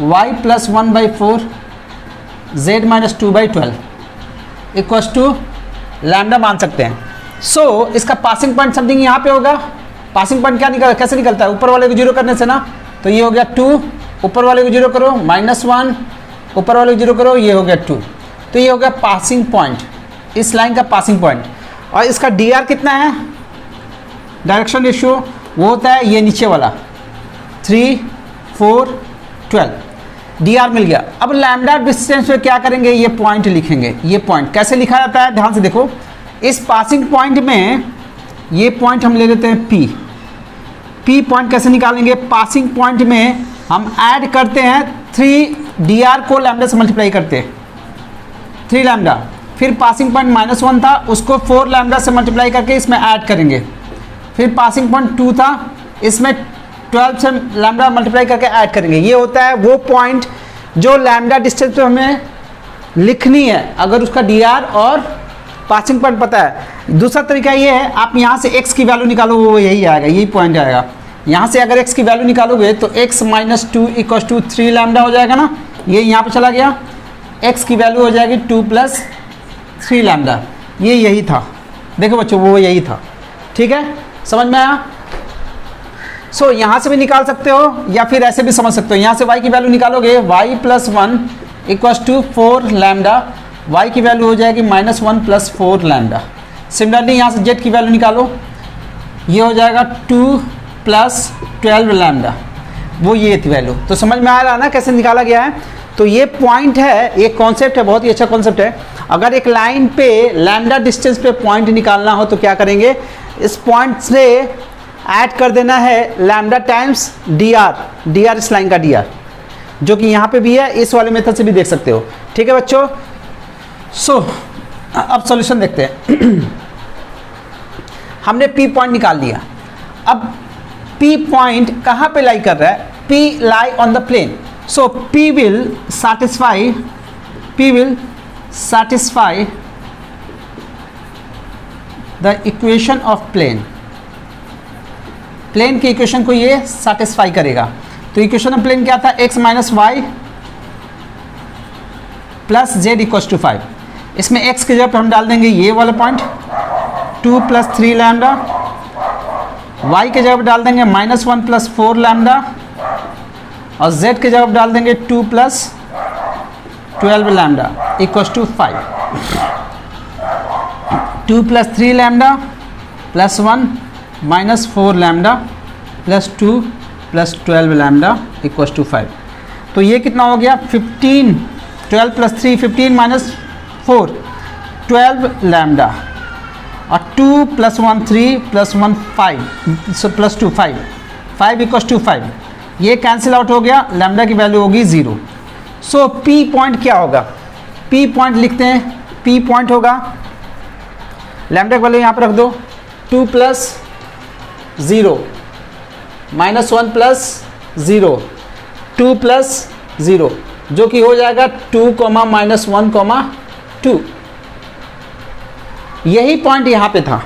y plus 1/4 z minus 2/12 equals to lambda मान सकते हैं। सो इसका पासिंग पॉइंट समथिंग यहाँ पे होगा। पासिंग पॉइंट क्या निकल, कैसे निकलता है, ऊपर वाले को जीरो करने से ना, तो ये हो गया 2, ऊपर वाले को जीरो करो -1, ऊपर वाले को जीरो करो, ये हो गया 2। तो ये हो गया पासिंग पॉइंट, इस लाइन का पासिंग पॉइंट। और इसका dr कितना है, डायरेक्शन रेशियो, वो होता है ये नीचे वाला 3 4 12, dr मिल गया। अब लैम्डा डिस्टेंस में क्या करेंगे, ये पॉइंट लिखेंगे। ये पॉइंट कैसे लिखा जाता है, ध्यान से देखो। इस पासिंग पॉइंट में ये पॉइंट हम ले लेते हैं P पॉइंट कैसे निकालेंगे, पासिंग पॉइंट में हम ऐड करते हैं 3 dr को लैम्डा से मल्टीप्लाई करते हैं 3 लैम्डा, फिर पासिंग पॉइंट -1 था उसको 4 लैम्डा से मल्टीप्लाई करके इसमें ऐड करेंगे, फिर पासिंग पॉइंट 2 था इसमें 12 से लैम्डा मल्टीप्लाई करके ऐड करेंगे। ये होता है वो पॉइंट जो लैम्डा डिस्टेंस पे हमें लिखनी है अगर उसका dr और पासिंग पॉइंट पता है। दूसरा तरीका ये है, आप यहाँ से x की वैल्यू निकालो, वो यही आएगा, यही पॉइंट आएगा। यहाँ से अगर x की वैल्यू निकालोगे तो x minus 2 equals to 3 lambda हो जाएगा ना, ये यहाँ पे चला गया, x की वैल्यू हो जाएगी 2 प्लस 3 लैम्डा। ये यही था, देखो बच्चों वो यही था। ठीक है, समझ में आया। सो यहाँ से भी निकाल सकते हो या फिर ऐसे भी समझ सकते हो। यहाँ से y की वैल्यू निकालोगे, y plus 1 equals to 4 lambda, y की वैल्यू हो जाएगी -1 प्लस 4 लैम्डा। सिमिलरली यहाँ से z की वैल्यू निकालो, ये हो जाएगा 2 प्लस 12 लैम्डा, वो ये थी वैल्यू। तो समझ में आ रहा है ना कैसे निकाला गया है। तो ये पॉइंट है, एक कॉन्सेप्ट है, बहुत ही अच्छा कॉन्सेप्ट है। अगर एक लाइन पे लैम्डा डिस्टेंस पे पॉइंट निकालना हो तो क्या करेंगे, इस पॉइंट से ऐड कर देना है लैम्डा टाइम्स dr, इस लाइन का dr, जो कि यहाँ पे भी है, इस वाले मेथड से भी देख सकते हो। ठीक है बच्चों, सो अब सॉल्यूशन देखते हैं। हमने P पॉइंट निकाल लिया। अब P पॉइंट कहाँ पे लाई कर रहा है, P lie on the plane. So P will satisfy the equation of plane। Plane की इक्वेशन को ये सेटिस्फाई करेगा। तो इक्वेशन ऑफ प्लेन क्या था, x minus y plus z equals to 5। इसमें x की जगह पे हम डाल देंगे ये वाला पॉइंट 2 प्लस 3 लैम्डा, y के जगह पे डाल देंगे -1 प्लस 4 लैम्डा, और z के जगह पे डाल देंगे 2 plus 12 lambda equals to 5। 2 plus 3 lambda plus 1 minus 4 lambda plus 2 plus 12 lambda equals to 5। तो ये कितना हो गया, 15, 12 प्लस 3 15 माइनस 4 12 लैम्डा, और 2 plus 1 3 plus 1 5, so plus 2 5 equals to 5। ये कैंसिल आउट हो गया, लैम्डा की वैल्यू होगी 0। सो P पॉइंट क्या होगा, P पॉइंट लिखते हैं। P पॉइंट होगा, लैम्डा की वैल्यू यहाँ पर रख दो, 2 प्लस 0 -1 प्लस 0 2 प्लस 0, जो कि हो जाएगा 2, -1, 2। यही पॉइंट यहाँ पे था,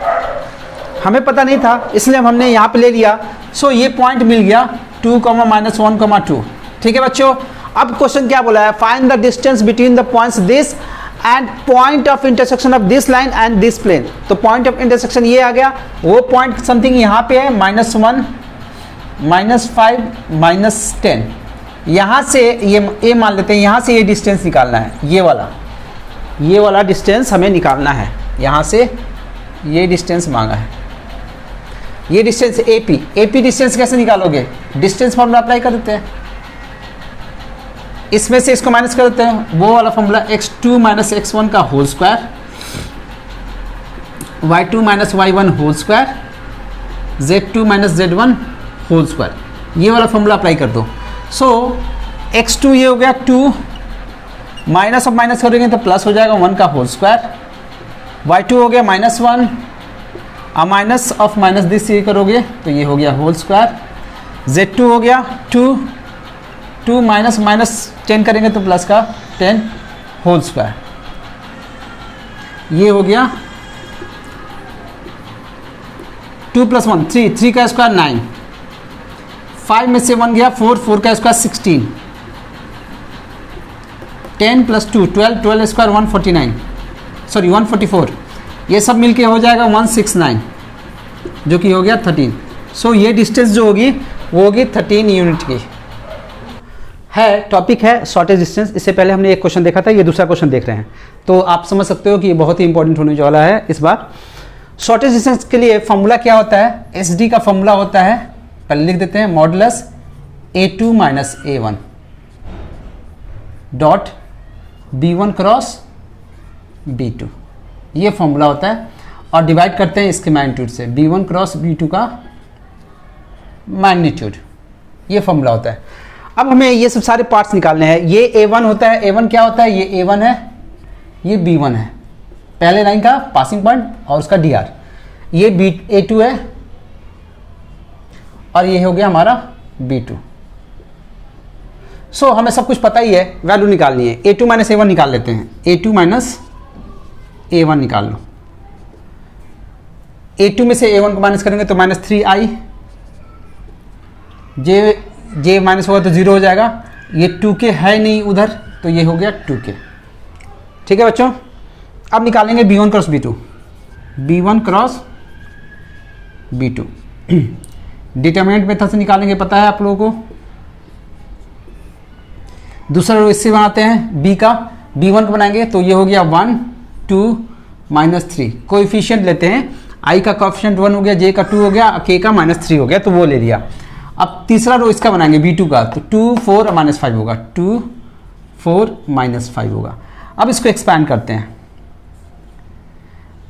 हमें पता नहीं था इसलिए हमने यहाँ पे ले लिया। सो ये पॉइंट मिल गया 2, -1, 2। ठीक है बच्चों, अब क्वेश्चन क्या बोला है, find the distance between the points this and point of intersection of this line and this plane. तो पॉइंट ऑफ इंटरसेक्शन ये आ गया, वो पॉइंट समथिंग यहाँ पे है -1 -5 -10। यहाँ से ये मान लेते हैं, यहाँ से ये डिस्टेंस निकालना है, ये वाला डिस्टेंस हमें निकालना है। यहाँ से ये डिस्टेंस मांगा है, ये डिस्टेंस AP डिस्टेंस कैसे निकालोगे, डिस्टेंस फॉर्मूला अप्लाई कर देते हैं, इसमें से इसको माइनस कर देते हैं, वो वाला फॉर्मूला x2 - x1 का whole square, y2 - y1 whole square, z2 - z1 whole square, ये वाला फॉर्मूला अप्लाई कर दो। सो x2 ये हो गया 2, माइनस ऑफ माइनस करेंगे तो प्लस हो जाएगा 1 का होल स्क्वायर, y2 हो गया -1, अब माइनस ऑफ माइनस दिस ये करोगे तो ये हो गया होल स्क्वायर, z2 हो गया 2 माइनस माइनस 10 करेंगे तो प्लस का 10 होल स्क्वायर, ये हो गया 2 + 1 3 का स्क्वायर 9, 5 में से 1 गया 4 का स्क्वायर 16, 10 + 2 12 स्क्वायर 144, ये सब मिलके हो जाएगा 169, जो कि हो गया 13। सो ये डिस्टेंस जो होगी वो होगी 13 यूनिट की है। टॉपिक है शॉर्टेज डिस्टेंस। इससे पहले हमने एक क्वेश्चन देखा था, ये दूसरा क्वेश्चन देख रहे हैं, तो आप समझ सकते हो कि ये बहुत ही इंपॉर्टेंट होने वाला है इस बार। शॉर्टेज डिस्टेंस के लिए फॉर्मूला क्या होता है, SD का फॉर्मूला होता है, पहले लिख देते हैं, modulus A2 - A1 dot B1 cross B2, ये फॉर्मूला होता है, और डिवाइड करते हैं इसके मैग्नीट्यूड से, B1 क्रॉस B2 का मैग्नीट्यूड, ये फॉर्मूला होता है। अब हमें ये सब सारे पार्ट्स निकालने हैं। ये A1 होता है, A1 क्या होता है, ये A1 है, ये B1 है, पहले लाइन का पासिंग पॉइंट और उसका DR, ये A2 है, और ये हो गया हमारा B2। सो हमें सब कुछ पता ही है, वैल्यू निकालनी है। A2 - A1 निकाल लेते हैं, A2 - A1 निकाल लो। A2 में से A1 को माइनस करेंगे तो -3i, जे माइनस होगा तो 0 हो जाएगा, ये 2k है नहीं उधर, तो ये हो गया 2k। ठीक है बच्चों, अब निकालेंगे B1 cross B2, B1 cross B2 determinant method से निकालेंगे, पता है आप लोगों को। दूसरा रो इससे बनाते हैं, B का B1 को बनाएंगे तो ये हो गया 1 2 -3, कोएफिशिएंट लेते हैं, I का कोएफिशिएंट 1 हो गया, J का 2 हो गया, K का -3 हो गया, तो वो ले लिया। अब तीसरा रो इसका बनाएंगे B2 का, तो 2 4 -5 होगा, 2 4 -5 होगा। अब इसको एक्सपैंड करते हैं,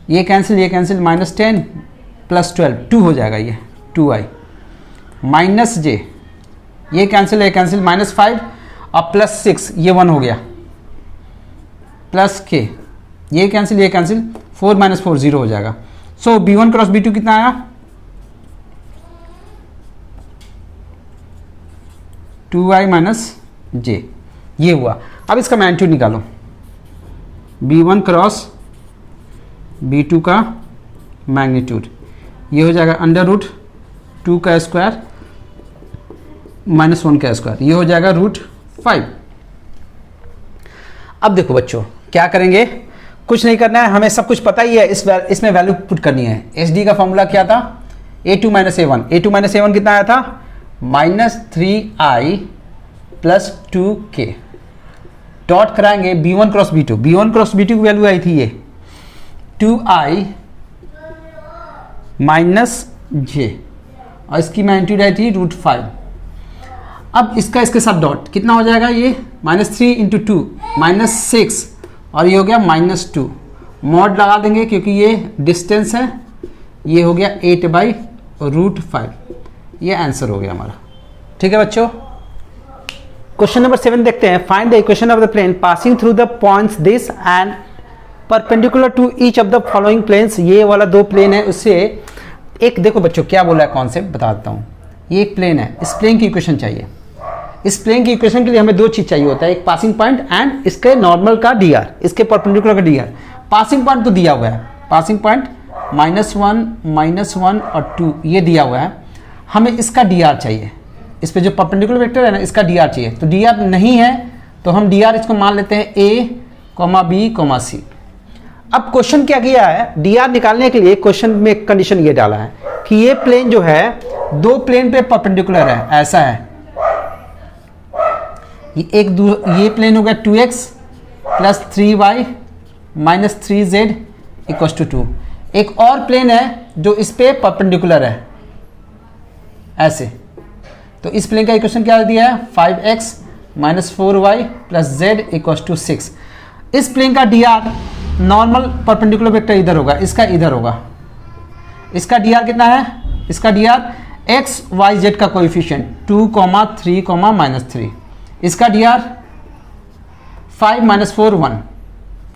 ये कैंसिल -10 + 12 2 हो जाएगा, ये 2i -j, ये कैंसिल -5 और +6, ये 1 हो गया, +k, ये कैंसिल 4 - 4 0 हो जाएगा। सो B1 क्रॉस B2 कितना आया, 2i - j, ये हुआ। अब इसका मैग्नीट्यूड निकालो, B1 क्रॉस B2 का मैग्नीट्यूड, ये हो जाएगा √2 का स्क्वायर -1 का स्क्वायर, ये हो जाएगा √5। अब देखो बच्चों क्या करेंगे, कुछ नहीं करना है, हमें सब कुछ पता ही है, इसमें वैल्यू पुट करनी है। SD का फॉर्मूला क्या था, A2 - A1, A2 - A1 कितना आया था, -3i + 2k, डॉट कराएंगे B1 cross B2, B1 cross B2 की वैल्यू आई थी ये 2i -j, और इसकी मैग्नीट्यूड आई थी √5। अब इसका इसके साथ डॉट कितना हो जाएगा, ये -3 × 2 -6, और ये हो गया -2, मॉड लगा देंगे क्योंकि ये डिस्टेंस है, ये हो गया 8/√5, ये आंसर हो गया हमारा। ठीक है बच्चों, क्वेश्चन नंबर 7 देखते हैं। Find the equation of the plane passing through the points this and perpendicular to each of the following planes. ये वाला 2 प्लेन है, उससे एक देखो बच्चों क्या बोला है, कॉन्सेप्ट बता देता हूँ। ये एक प्लेन है, इस प्लेन की इक्वेशन चाहिए। इस प्लेन की इक्वेशन के लिए हमें 2 चीज़ चाहिए होता है, एक पासिंग पॉइंट एंड इसके नॉर्मल का dr, इसके परपेंडिकुलर का dr। पासिंग पॉइंट तो दिया हुआ है, पासिंग पॉइंट -1 और 2 ये दिया हुआ है, हमें इसका dr चाहिए, इस पे जो परपेंडिकुलर वेक्टर है ना इसका डी आर चाहिए, तो डी आर नहीं है तो हम डी आर इसको मान लेते हैं ए कॉमा बी कॉमा सी। अब क्वेश्चन क्या किया है, डी आर निकालने के लिए क्वेश्चन में एक कंडीशन ये डाला है कि ये प्लेन जो है दो प्लेन पे परपेंडिकुलर है, ऐसा है ये प्लेन हो गया 2x plus 3y minus 3z equals to 2। एक और प्लेन है जो इस पे परपेंडिकुलर है ऐसे, तो इस प्लेन का इक्वेशन क्या दिया है 5x minus 4y plus z equals to 6। इस प्लेन का D R normal perpendicular vector इधर होगा, इसका इधर होगा। इसका डी आर कितना है, इसका D R X Y Z का कोएफिशिएंट 2, 3, -3। इसका डी आर 5 - 4 1,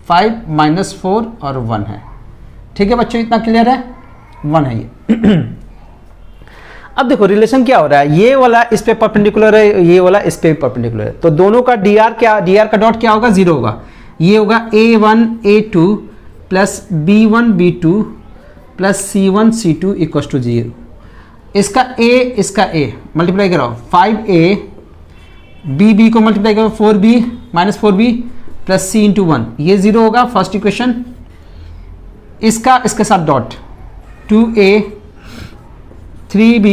5 - 4 और 1 है। ठीक है बच्चों, इतना क्लियर है, 1 है ये। अब देखो रिलेशन क्या हो रहा है, ये वाला इस पे परपेंडिकुलर है, ये वाला इस पे परपेंडिकुलर है, तो दोनों का डी आर क्या, डी आर का डॉट क्या होगा 0 होगा। ये होगा a1 a2 plus b1 b2 plus c1 c2 equal to 0। इसका a मल्टीप्लाई कराओ 5a, b को मल्टीप्लाई करो 4b minus 4b plus c into 1, ये 0 होगा फर्स्ट इक्वेशन। इसके साथ dot 2a 3b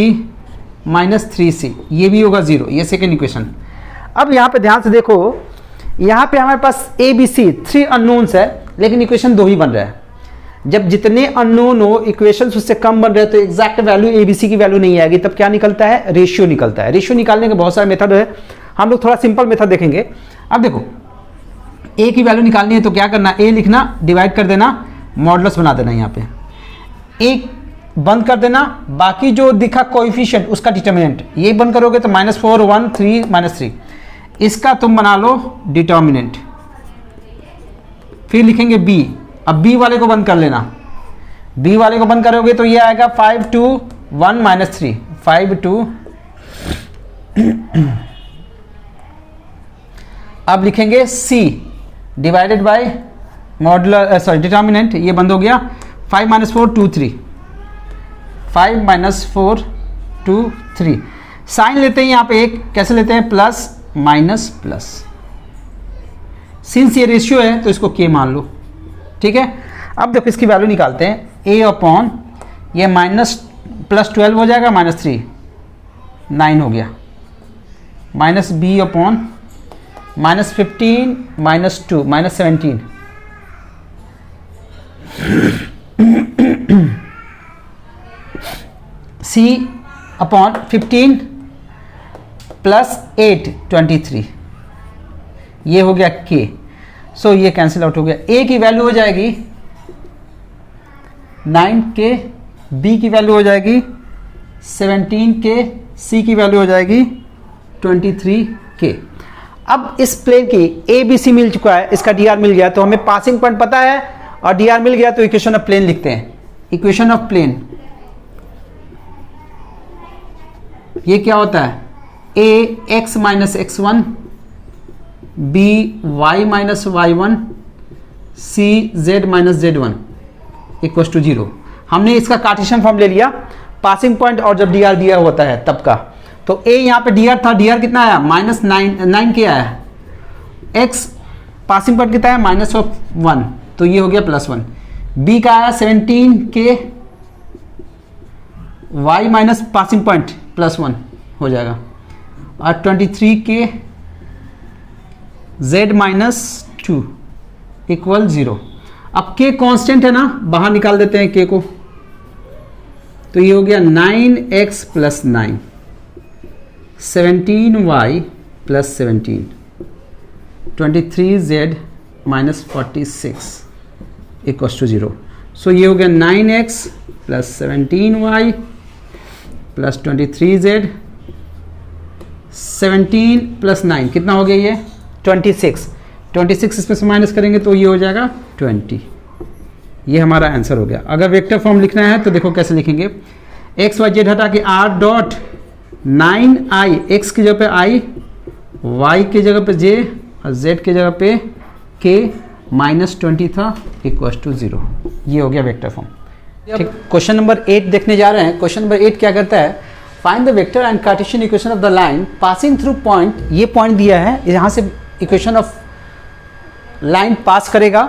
minus 3c, ये भी होगा 0, ये सेकेंड इक्वेशन। अब यहाँ पे ध्यान से देखो, यहाँ पे हमारे पास ए बी सी 3 अननोन्स है, लेकिन इक्वेशन 2 ही बन रहा है। जब जितने अननोन हो इक्वेशंस उससे कम बन रहे हैं तो exact value A B C की वैल्यू नहीं आएगी, तब क्या निकलता है, रेशियो निकलता है। रेशियो निकालने के बहुत सारे मेथड है, हम लोग थोड़ा सिंपल मेथड देखेंगे। अब देखो ए की वैल्यू निकालनी है तो क्या करना, ए लिखना, डिवाइड कर देना, मॉडुलस बना देना, यहाँ पे एक बंद कर देना, बाकी जो दिखा कोएफिशिएंट उसका डिटर्मिनेंट, ये बंद करोगे तो -4 1 3 -3, इसका तुम बना लो डिटर्मिनेंट। फिर लिखेंगे b, अब b वाले को बंद कर लेना, b वाले को बंद करोगे तो ये आएगा 5 2 1 -3, 5 2। अब लिखेंगे c divided by modular determinant, ये बंद हो गया, 5 - 4 2 3, 5 - 4 2 3। साइन लेते हैं यहाँ पे एक, कैसे लेते हैं, प्लस माइनस प्लस, सिंस ये रेशियो है तो इसको k मान लो। ठीक है, अब देखो इसकी वैल्यू निकालते हैं, a अपॉन ये +12 हो जाएगा, -3 9 हो गया, minus b upon -15 -2 -17, c upon 15 plus 8 23, ये हो गया k। सो ये कैंसिल आउट हो गया, a की वैल्यू हो जाएगी 9k, b की वैल्यू हो जाएगी 17k, c की वैल्यू हो जाएगी 23k। अब इस प्लेन की ए बी सी मिल चुका है, इसका डी आर मिल गया, तो हमें पासिंग पॉइंट पता है और डी आर मिल गया, तो इक्वेशन ऑफ प्लेन लिखते हैं। इक्वेशन ऑफ प्लेन ये क्या होता है, a x minus x1, b y minus y1, c z minus z1 equal to 0। हमने इसका कार्टेशियन फॉर्म ले लिया, पासिंग पॉइंट और जब डी आर दिया होता है तब का। तो a यहाँ पे डी आर था, डी आर कितना आया, -9 के आया, x पासिंग पॉइंट कितना है -1, तो ये हो गया +1। b का आया 17 के, y माइनस पासिंग पॉइंट +1 हो जाएगा, और 23 के z - 2 इक्वल 0। अब k कांस्टेंट है ना, बाहर निकाल देते हैं k को, तो ये हो गया 9x + 9, 17y + 17, 23z - 46 equal to 0। So ये हो गया 9x + 17y + 23z, 17 + 9 कितना हो गया, ये 26, 26 इसमें से माइनस करेंगे तो ये हो जाएगा 20। ये हमारा आंसर हो गया। अगर वेक्टर फॉर्म लिखना है तो देखो कैसे लिखेंगे, x y z हटा के r डॉट 9i, x की जगह पे i, y की जगह पे j और z की जगह पे k, -20 था इक्वल टू 0। ये हो गया वेक्टर फॉर्म। ठीक, क्वेश्चन नंबर 8 देखने जा रहे हैं। क्वेश्चन नंबर 8 क्या करता है, find the vector and Cartesian equation of the line passing through point, ये पॉइंट दिया है, यहाँ से इक्वेशन ऑफ लाइन पास करेगा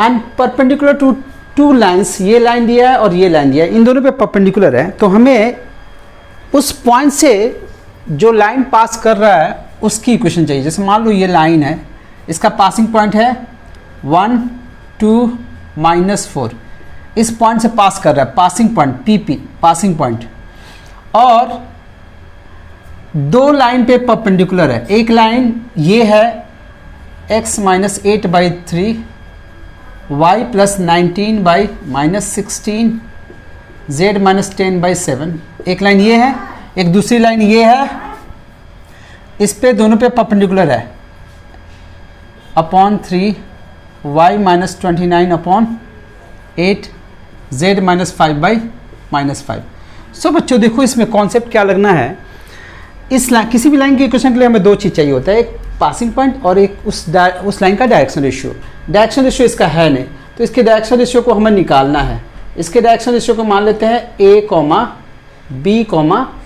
and perpendicular to two lines, ये लाइन दिया है और ये लाइन दिया है, इन दोनों पे परपेंडिकुलर है। तो हमें उस पॉइंट से जो लाइन पास कर रहा है उसकी इक्वेशन चाहिए। जैसे मान लो ये लाइन है, इसका पासिंग पॉइंट है 1 2 -4, इस पॉइंट से पास कर रहा है, passing point PP, passing point, और दो लाइन पे परपेंडिकुलर है। एक लाइन ये है x - 8/3 y + 19/-16 z - 10/7, एक लाइन ये है, एक दूसरी लाइन ये है, इस पे दोनों पे परपेंडिकुलर है /3 y - 29/8 z - 5/-5। सो बच्चों देखो इसमें कॉन्सेप्ट क्या लगना है, इस लाइन, किसी भी लाइन की इक्वेशन के लिए हमें दो चीज़ चाहिए होता है, एक पासिंग पॉइंट और एक उस लाइन का डायरेक्शन रेशियो। डायरेक्शन रेशियो इसका है नहीं, तो इसके डायरेक्शन रेशियो को हमें निकालना है। इसके डायरेक्शन रेशियो को मान लेते हैं A, B,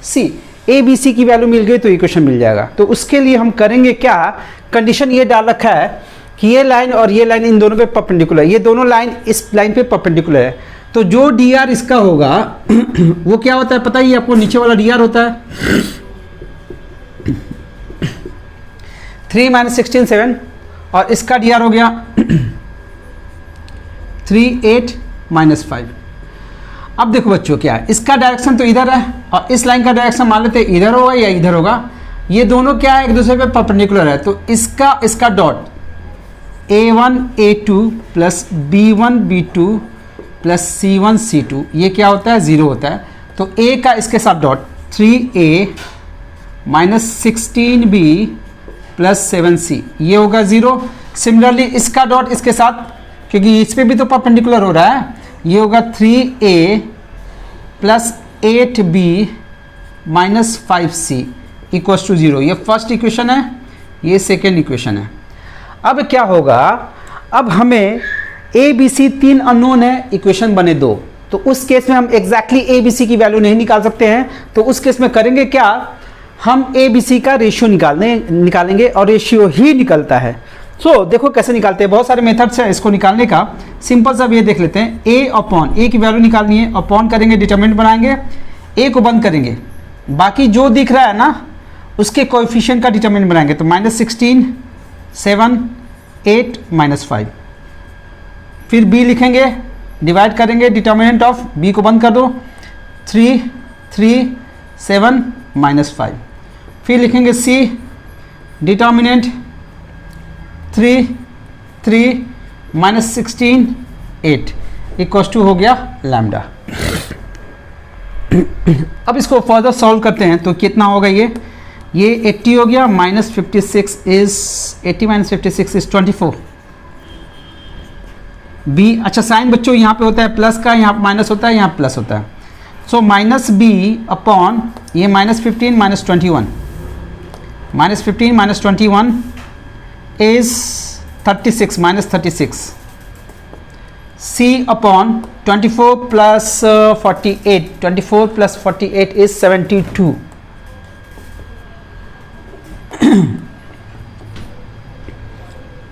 C। ABC की वैल्यू मिल गई तो इक्वेशन मिल जाएगा। तो उसके लिए हम करेंगे क्या, कंडीशन ये डाल रखा है कि ये लाइन और ये लाइन इन दोनों पे परपेंडिकुलर है, ये दोनों लाइन इस लाइन पे परपेंडिकुलर है। तो जो dr इसका होगा वो क्या होता है पता ही आपको, नीचे वाला dr होता है 3 - 16 7, और इसका dr हो गया 3 8 - 5। अब देखो बच्चों क्या है, इसका डायरेक्शन तो इधर है और इस लाइन का डायरेक्शन मान लेते हैं इधर होगा या इधर होगा। ये दोनों क्या है, एक दूसरे पे परपेंडिकुलर है, तो इसका dot A1 A2 + B1 B2 + C1 C2, ये क्या होता है, 0 होता है। तो A का इसके साथ डॉट 3A - 16B + 7C, ये होगा 0। सिमिलरली इसका डॉट इसके साथ, क्योंकि इस पे भी तो परपेंडिकुलर हो रहा है, ये होगा 3A + 8B - 5C = 0। ये फर्स्ट इक्वेशन है, ये सेकेंड इक्वेशन है। अब क्या होगा, अब हमें ABC 3 अननोन है, इक्वेशन बने 2, तो उस केस में हम एग्जैक्टली ABC की वैल्यू नहीं निकाल सकते हैं। तो उस केस में करेंगे क्या, हम ABC का रेशियो निकालेंगे और रेशियो ही निकलता है। सो देखो कैसे निकालते हैं, बहुत सारे मेथड्स हैं इसको निकालने का। सिंपल सा ये देख लेते हैं, A की वैल्यू निकालनी है, अपॉन करेंगे, डिटरमिनेंट बनाएंगे, A को बंद करेंगे, बाकी जो दिख रहा है ना उसके कोएफिशिएंट का डिटरमिनेंट बनाएंगे। तो -16 7 8 - 5, फिर B लिखेंगे, डिवाइड करेंगे, डिटरमिनेंट ऑफ B को बंद कर दो, 3 3 7 - 5, फिर लिखेंगे C, डिटरमिनेंट 3 3 - 16 8 = हो गया लैम्डा। अब इसको फर्दर सॉल्व करते हैं तो कितना होगा, ये 80 हो गया, -56 इज 80 - 56 इज 24। B, अच्छा साइन बच्चों यहाँ पे होता है प्लस का, यहाँ माइनस होता है, यहाँ प्लस होता है। सो -B अपॉन ये -15 - 21, -15 - 21 is 36 -36। C upon 24 plus 48, 24 plus 48 is 72।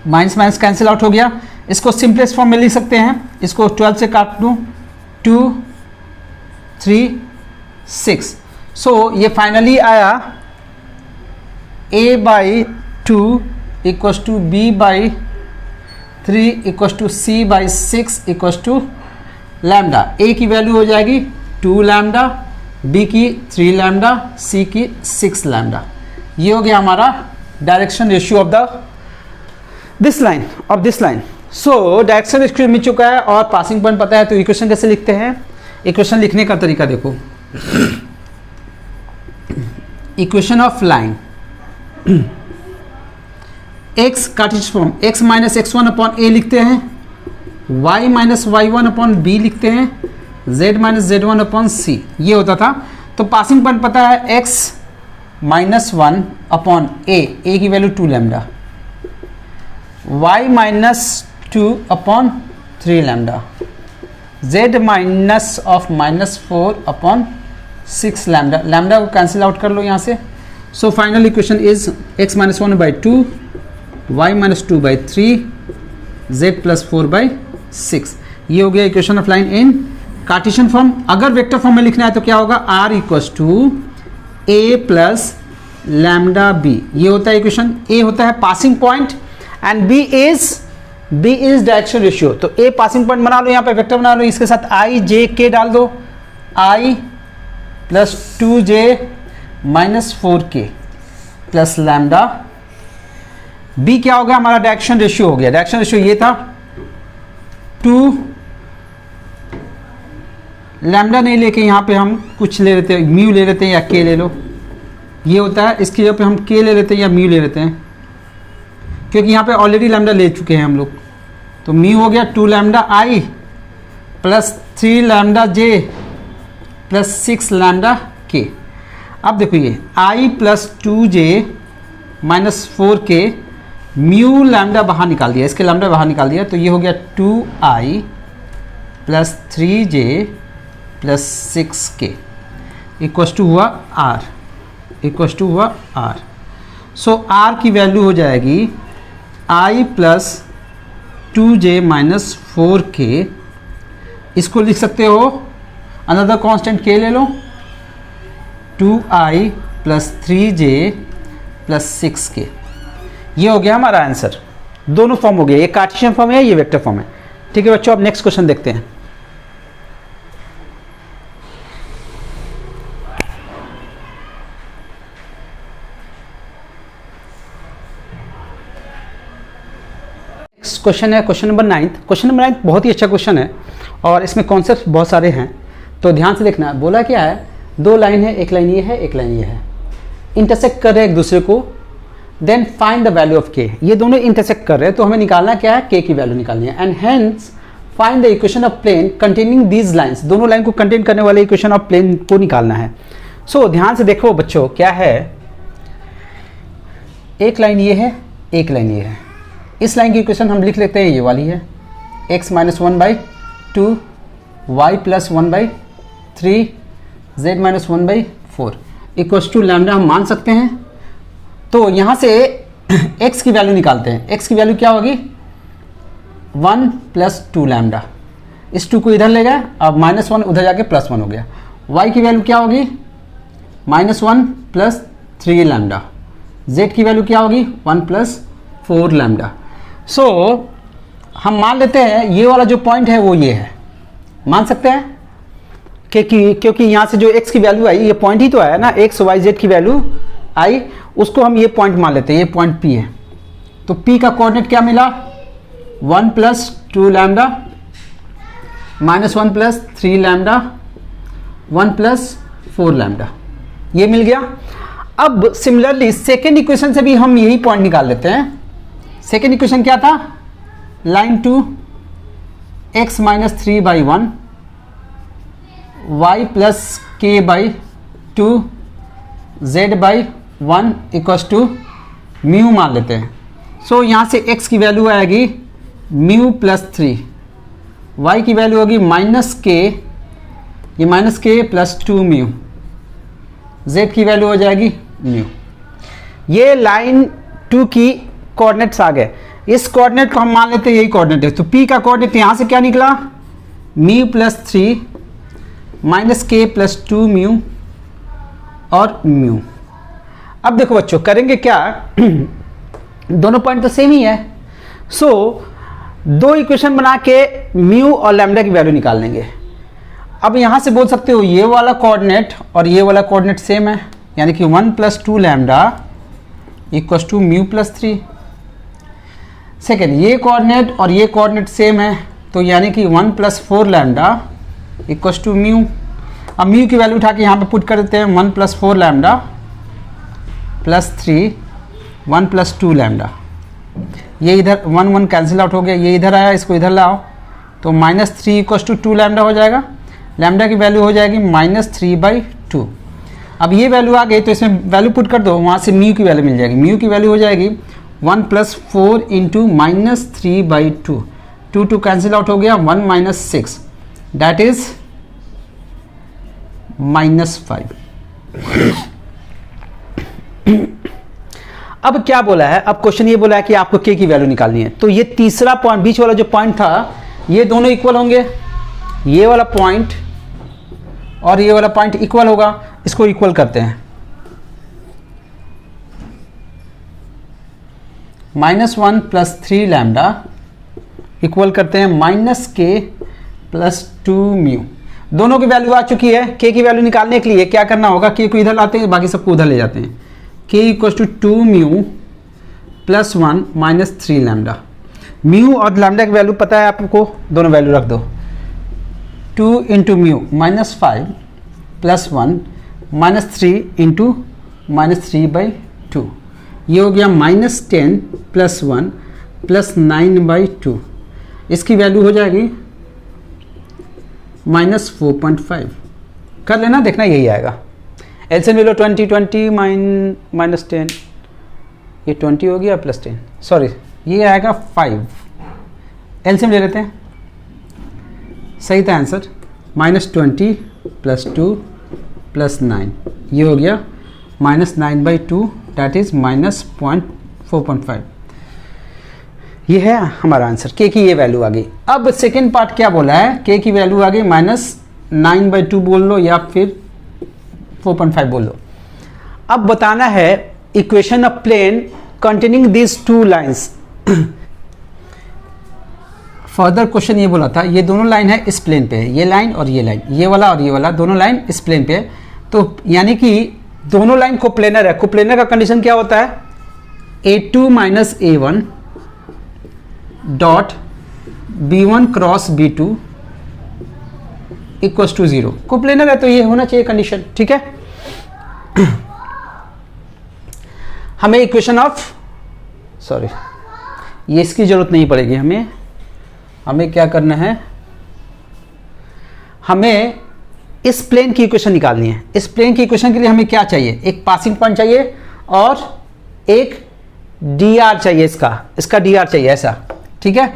Minus minus cancel out हो गया। इसको सिंपलेस्ट फॉर्म में लिख सकते हैं, इसको 12 से काट दूं, 2 3 6। सो ये फाइनली आया A/2 = B/3 = C/6 = lambda. A की वैल्यू हो जाएगी 2 लैम्डा, B की 3 लैम्डा, C की 6 लैम्डा। ये हो गया हमारा direction ratio of this line of this line. So direction ratio मिल चुका है और पासिंग पॉइंट पता है, तो इक्वेशन कैसे लिखते हैं, इक्वेशन लिखने का तरीका देखो। Equation of line x Cartesian form, x - x1 upon a लिखते हैं, y - y1 अपॉन b लिखते हैं, z - z1 अपॉन c, ये होता था। तो पासिंग पॉइंट पता है x - 1 अपॉन a की value 2 lambda, y - 2 upon 3 lambda, z - (-4 upon 6 lambda, lambda को कैंसिल आउट कर लो यहाँ से। So final equation is x minus 1/2 y minus 2/3 z plus 4/6। ये हो गया equation of line in Cartesian form. अगर वेक्टर फॉर्म में लिखना है तो क्या होगा, r equals to a plus lambda B. ये होता है इक्वेशन। a होता है passing point and b is direction ratio. तो a पासिंग पॉइंट बना लो, यहाँ पे वेक्टर बना लो, इसके साथ i j k डाल दो, i plus 2j minus 4k plus lambda. b क्या होगा, हमारा डायरेक्शन रेशियो हो गया। डायरेक्शन रेशियो ये था 2 लैम्डा नहीं लेके यहाँ पे हम कुछ ले लेते हैं, म्यू ले लेते हैं या k ले लो। ये होता है, इसकी जगह पे हम k ले लेते हैं या म्यू ले लेते हैं, क्योंकि यहाँ पे ऑलरेडी लैम्डा ले चुके हैं हम लोग। तो म्यू हो गया 2 lambda i plus 3 lambda j plus 6 lambda k। अब देखो ये i plus 2j minus 4k, mu lambda बाहर निकाल दिया, इसके लैम्डा बाहर निकाल दिया, तो ये हो गया 2i plus 3j plus 6k equals to हुआ r, इक्वस टू हुआ r। सो r की वैल्यू हो जाएगी i plus 2j minus 4k। इसको लिख सकते हो, अनदर कांस्टेंट k ले लो, 2i plus 3j plus 6k। ये हो गया हमारा आंसर। दोनों फॉर्म हो गया, ये कार्टेशियन फॉर्म है, ये वेक्टर फॉर्म है। ठीक है बच्चों, अब नेक्स्ट क्वेश्चन देखते हैं। नेक्स्ट क्वेश्चन है क्वेश्चन नंबर 9। क्वेश्चन नंबर 9 बहुत ही अच्छा क्वेश्चन है और इसमें कॉन्सेप्ट बहुत सारे हैं, तो ध्यान से देखना। बोला क्या है, दो लाइन है, एक लाइन ये है, एक लाइन ये है, इंटरसेक्ट कर रहे हैं एक दूसरे को, then find the value of k। ये दोनों इंटरसेक्ट कर रहे हैं, तो हमें निकालना क्या है, k की वैल्यू निकालनी है। And hence find the equation of plane containing these lines. दोनों लाइन को कंटेन करने वाले इक्वेशन ऑफ प्लेन को निकालना है। सो ध्यान से देखो बच्चों, क्या है, एक लाइन ये है, एक लाइन ये है। इस लाइन की इक्वेशन हम लिख लेते हैं, ये वाली है, x minus 1/2 y plus 1/3 z minus 1/4 equals to lambda हम मान सकते हैं। तो यहाँ से x की वैल्यू निकालते हैं। x की वैल्यू क्या होगी, 1 प्लस 2 लैम्डा। इस 2 को इधर ले गए, अब -1 उधर जाके +1 हो गया। y की वैल्यू क्या होगी, -1 प्लस 3 लैम्डा। z की वैल्यू क्या होगी, 1 प्लस 4 लैम्डा। सो हम मान लेते हैं ये वाला जो पॉइंट है वो ये है, मान सकते हैं क्योंकि यहाँ से जो x की वैल्यू आई, ये पॉइंट ही तो आया ना, x y z की वैल्यू आई, उसको हम ये पॉइंट मान लेते हैं, ये पॉइंट P है। तो P का कोऑर्डिनेट क्या मिला, 1 plus 2 lambda minus 1 plus 3 lambda 1 plus 4 lambda, ये मिल गया। अब सिमिलरली सेकेंड इक्वेशन से भी हम यही पॉइंट निकाल लेते हैं। सेकेंड इक्वेशन क्या था, line 2 x minus 3/1 y plus k/2 z/1 equals to mu मान लेते हैं। सो यहाँ से x की वैल्यू आएगी म्यू प्लस 3, y की वैल्यू होगी -k, ये -k प्लस 2 म्यू, z की वैल्यू हो जाएगी म्यू। ये लाइन 2 की कोऑर्डिनेट्स आ गए। इस कोऑर्डिनेट को हम मान लेते हैं यही कोऑर्डिनेट है। तो p का कोऑर्डिनेट यहाँ से क्या निकला, mu plus 3 -k plus 2 mu और म्यू। अब देखो बच्चों करेंगे क्या, दोनों पॉइंट तो सेम ही है। सो दो इक्वेशन बना के म्यू और लैम्डा की वैल्यू निकाल लेंगे। अब यहाँ से बोल सकते हो ये वाला कोऑर्डिनेट और ये वाला कोऑर्डिनेट सेम है, यानी कि 1 plus 2 lambda equals to mu plus 3। Second, ये कोऑर्डिनेट और ये कोऑर्डिनेट सेम है, तो यानी कि 1 plus 4 lambda equals to mu. अब म्यू की वैल्यू उठा के यहाँ पे पुट कर देते हैं, 1 plus 4 lambda plus 3 1 plus 2 lambda. ये इधर 1 1 कैंसिल आउट हो गया, ये इधर आया, इसको इधर लाओ, तो -3 इक्वस टू 2 लैम्डा हो जाएगा। लैम्डा की वैल्यू हो जाएगी -3/2। अब ये वैल्यू आ गई तो इसमें वैल्यू पुट कर दो, वहाँ से म्यू की वैल्यू मिल जाएगी। म्यू की वैल्यू हो जाएगी 1 प्लस 4 इंटू -3/2, 2 कैंसिल आउट हो गया, 1 - 6 दैट इज -5। अब क्या बोला है, अब क्वेश्चन ये बोला है कि आपको k की वैल्यू निकालनी है। तो ये तीसरा पॉइंट, बीच वाला जो पॉइंट था, ये दोनों इक्वल होंगे, ये वाला पॉइंट और ये वाला पॉइंट इक्वल होगा। इसको इक्वल करते हैं, -1 + 3 लैम्डा इक्वल करते हैं -k + 2 म्यू। दोनों की वैल्यू आ चुकी है। k की वैल्यू निकालने के लिए क्या करना होगा, k को इधर लाते हैं, बाकी सबको उधर ले जाते हैं। k = 2 mu + 1 - 3 lambda. म्यू और लैम्डा की वैल्यू पता है आपको, दोनों वैल्यू रख दो। 2 × म्यू -5 + 1 - 3 × -3/2, ये हो गया -10 + 1 + 9/2। इसकी वैल्यू हो जाएगी -4.5। कर लेना, देखना यही आएगा। एलसीएम ले लो, 20 -10, ये 20 हो गया +10, सॉरी ये आएगा 5। एलसीएम ले लेते हैं, सही था आंसर। -20 + 2 + 9, ये हो गया -9/2, दैट इज -4.5। ये है हमारा आंसर। k की ये वैल्यू आ गई। अब सेकेंड पार्ट क्या बोला है, k की वैल्यू आ गई -9/2 बोल लो या फिर 4.5 बोल लो। अब बताना है equation of plane containing this 2 lines. Further question ये बोला था, ये दोनों लाइन है इस प्लेन पे है, ये लाइन और ये लाइन, ये वाला और ये वाला, दोनों लाइन इस प्लेन पे है। तो यानी कि दोनों लाइन कोप्लेनर है। कोप्लेनर का कंडीशन क्या होता है, A2 - A1 dot B1 cross B2 = 0। Coplanar है तो ये होना चाहिए कंडीशन, ठीक है। हमें इक्वेशन ऑफ, सॉरी ये इसकी जरूरत नहीं पड़ेगी, हमें क्या करना है, हमें इस प्लेन की इक्वेशन निकालनी है। इस प्लेन की इक्वेशन के लिए हमें क्या चाहिए, एक पासिंग पॉइंट चाहिए और एक dr चाहिए, इसका dr चाहिए, ऐसा, ठीक है।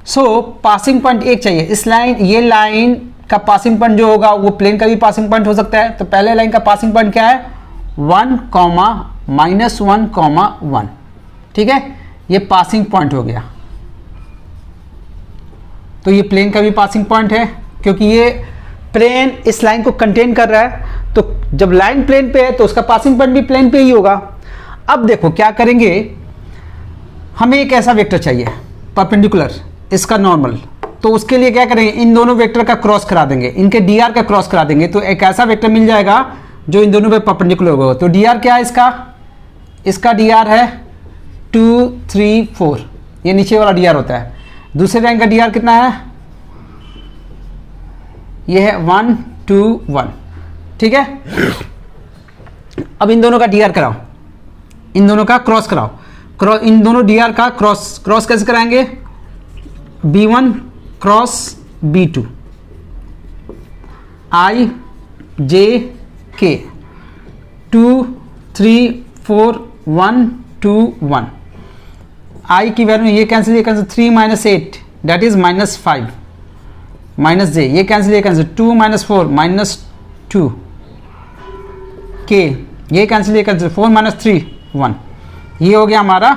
सो पासिंग पॉइंट एक चाहिए। इस लाइन, ये लाइन का पासिंग पॉइंट जो होगा वो प्लेन का भी पासिंग पॉइंट हो सकता है। तो पहले लाइन का पासिंग पॉइंट क्या है, 1, -1, 1, ठीक है। ये पासिंग पॉइंट हो गया। तो ये प्लेन का भी पासिंग पॉइंट है, क्योंकि ये प्लेन इस लाइन को कंटेन कर रहा है। तो जब लाइन प्लेन पे है तो उसका पासिंग पॉइंट भी प्लेन पे ही होगा। अब देखो क्या करेंगे, हमें एक ऐसा वेक्टर चाहिए परपेंडिकुलर, इसका नॉर्मल। तो उसके लिए क्या करेंगे, इन दोनों वेक्टर का क्रॉस करा देंगे, इनके dr का क्रॉस करा देंगे, तो एक ऐसा वेक्टर मिल जाएगा जो इन दोनों पे परपेंडिकुलर होगा। तो dr क्या है इसका dr है 2, 3, 4, ये नीचे वाला dr होता है। दूसरे लाइन का dr कितना है, ये है 1, 2, 1, ठीक है। अब इन दोनों का dr कराओ, इन दोनों का क्रॉस कराओ। इन दोनों dr का क्रॉस कैसे कराएंगे, B1 cross B2, I, J, K, 2, 3, 4, 1, 2, 1। I की वैल्यू ये कैंसिल, 3 - 8 दैट इज -5, -j, ये कैंसिल, 2 - 4 -2, K, ये कैंसिल, 4 - 3 1। ये हो गया हमारा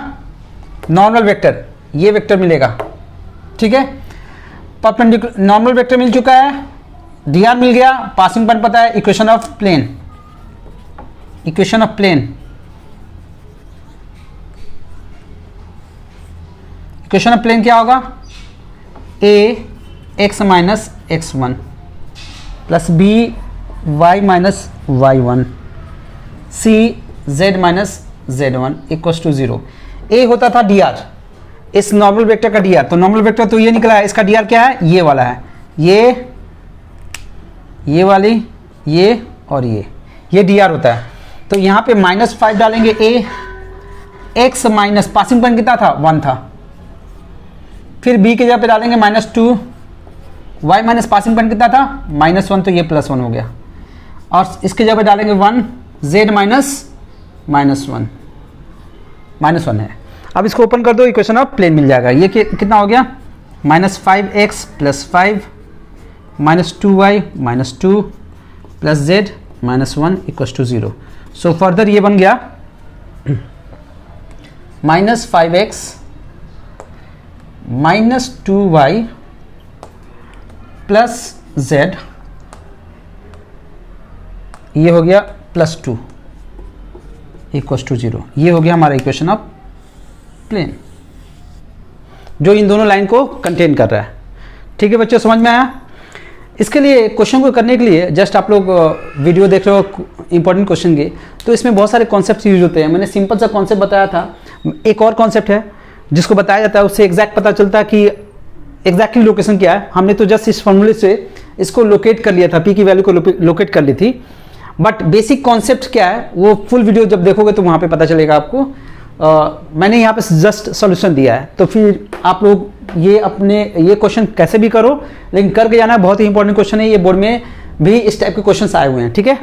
नॉर्मल वेक्टर, ये वेक्टर मिलेगा, ठीक है। परपेंडिकुलर नॉर्मल वेक्टर मिल चुका है, dr मिल गया, पासिंग पॉइंट पता है। Equation of plane, equation of plane, equation of plane क्या होगा, a x - x1 plus b y - y1 c z - z1 = 0। a होता था dr, इस नॉर्मल वेक्टर का dr, तो नॉर्मल वेक्टर तो ये निकला है, इसका dr क्या है, ये वाला है, ये वाली, ये और ये dr होता है। तो यहाँ पे -5 डालेंगे, a x minus passing point कितना था, 1 था। फिर b के जगह पे डालेंगे -2, y माइनस पासिंग पॉइंट कितना था, -1, तो ये +1 हो गया। और इसके जगह पे डालेंगे 1, z -1 है। अब इसको ओपन कर दो, इक्वेशन ऑफ प्लेन मिल जाएगा। ये कितना हो गया, -5x + 5 -2y -2 plus z minus 1 equals to 0। So further ये बन गया minus 5x minus 2y plus z, ये हो गया प्लस 2 इक्वल्स टू 0। ये हो गया हमारा इक्वेशन ऑफ प्लेन जो इन दोनों लाइन को कंटेन कर रहा है। ठीक है बच्चों, समझ में आया? इसके लिए क्वेश्चन को करने के लिए जस्ट आप लोग वीडियो देख रहे हो इंपॉर्टेंट क्वेश्चन के, तो इसमें बहुत सारे कॉन्सेप्ट यूज होते हैं। मैंने सिंपल सा कॉन्सेप्ट बताया था, एक और कॉन्सेप्ट है जिसको बताया जाता है, उससे एग्जैक्ट पता चलता है कि एग्जैक्टली लोकेशन क्या है। हमने तो जस्ट इस फॉर्मूले से इसको लोकेट कर लिया था, पी की वैल्यू को लोकेट कर ली थी, बट बेसिक कॉन्सेप्ट क्या है वो फुल वीडियो जब देखोगे तो वहाँ पे पता चलेगा आपको। मैंने यहाँ पे जस्ट सॉल्यूशन दिया है, तो फिर आप लोग ये अपने ये क्वेश्चन कैसे भी करो, लेकिन करके जाना। बहुत ही इंपॉर्टेंट क्वेश्चन है ये, बोर्ड में भी इस टाइप के क्वेश्चन आए हुए हैं। ठीक है,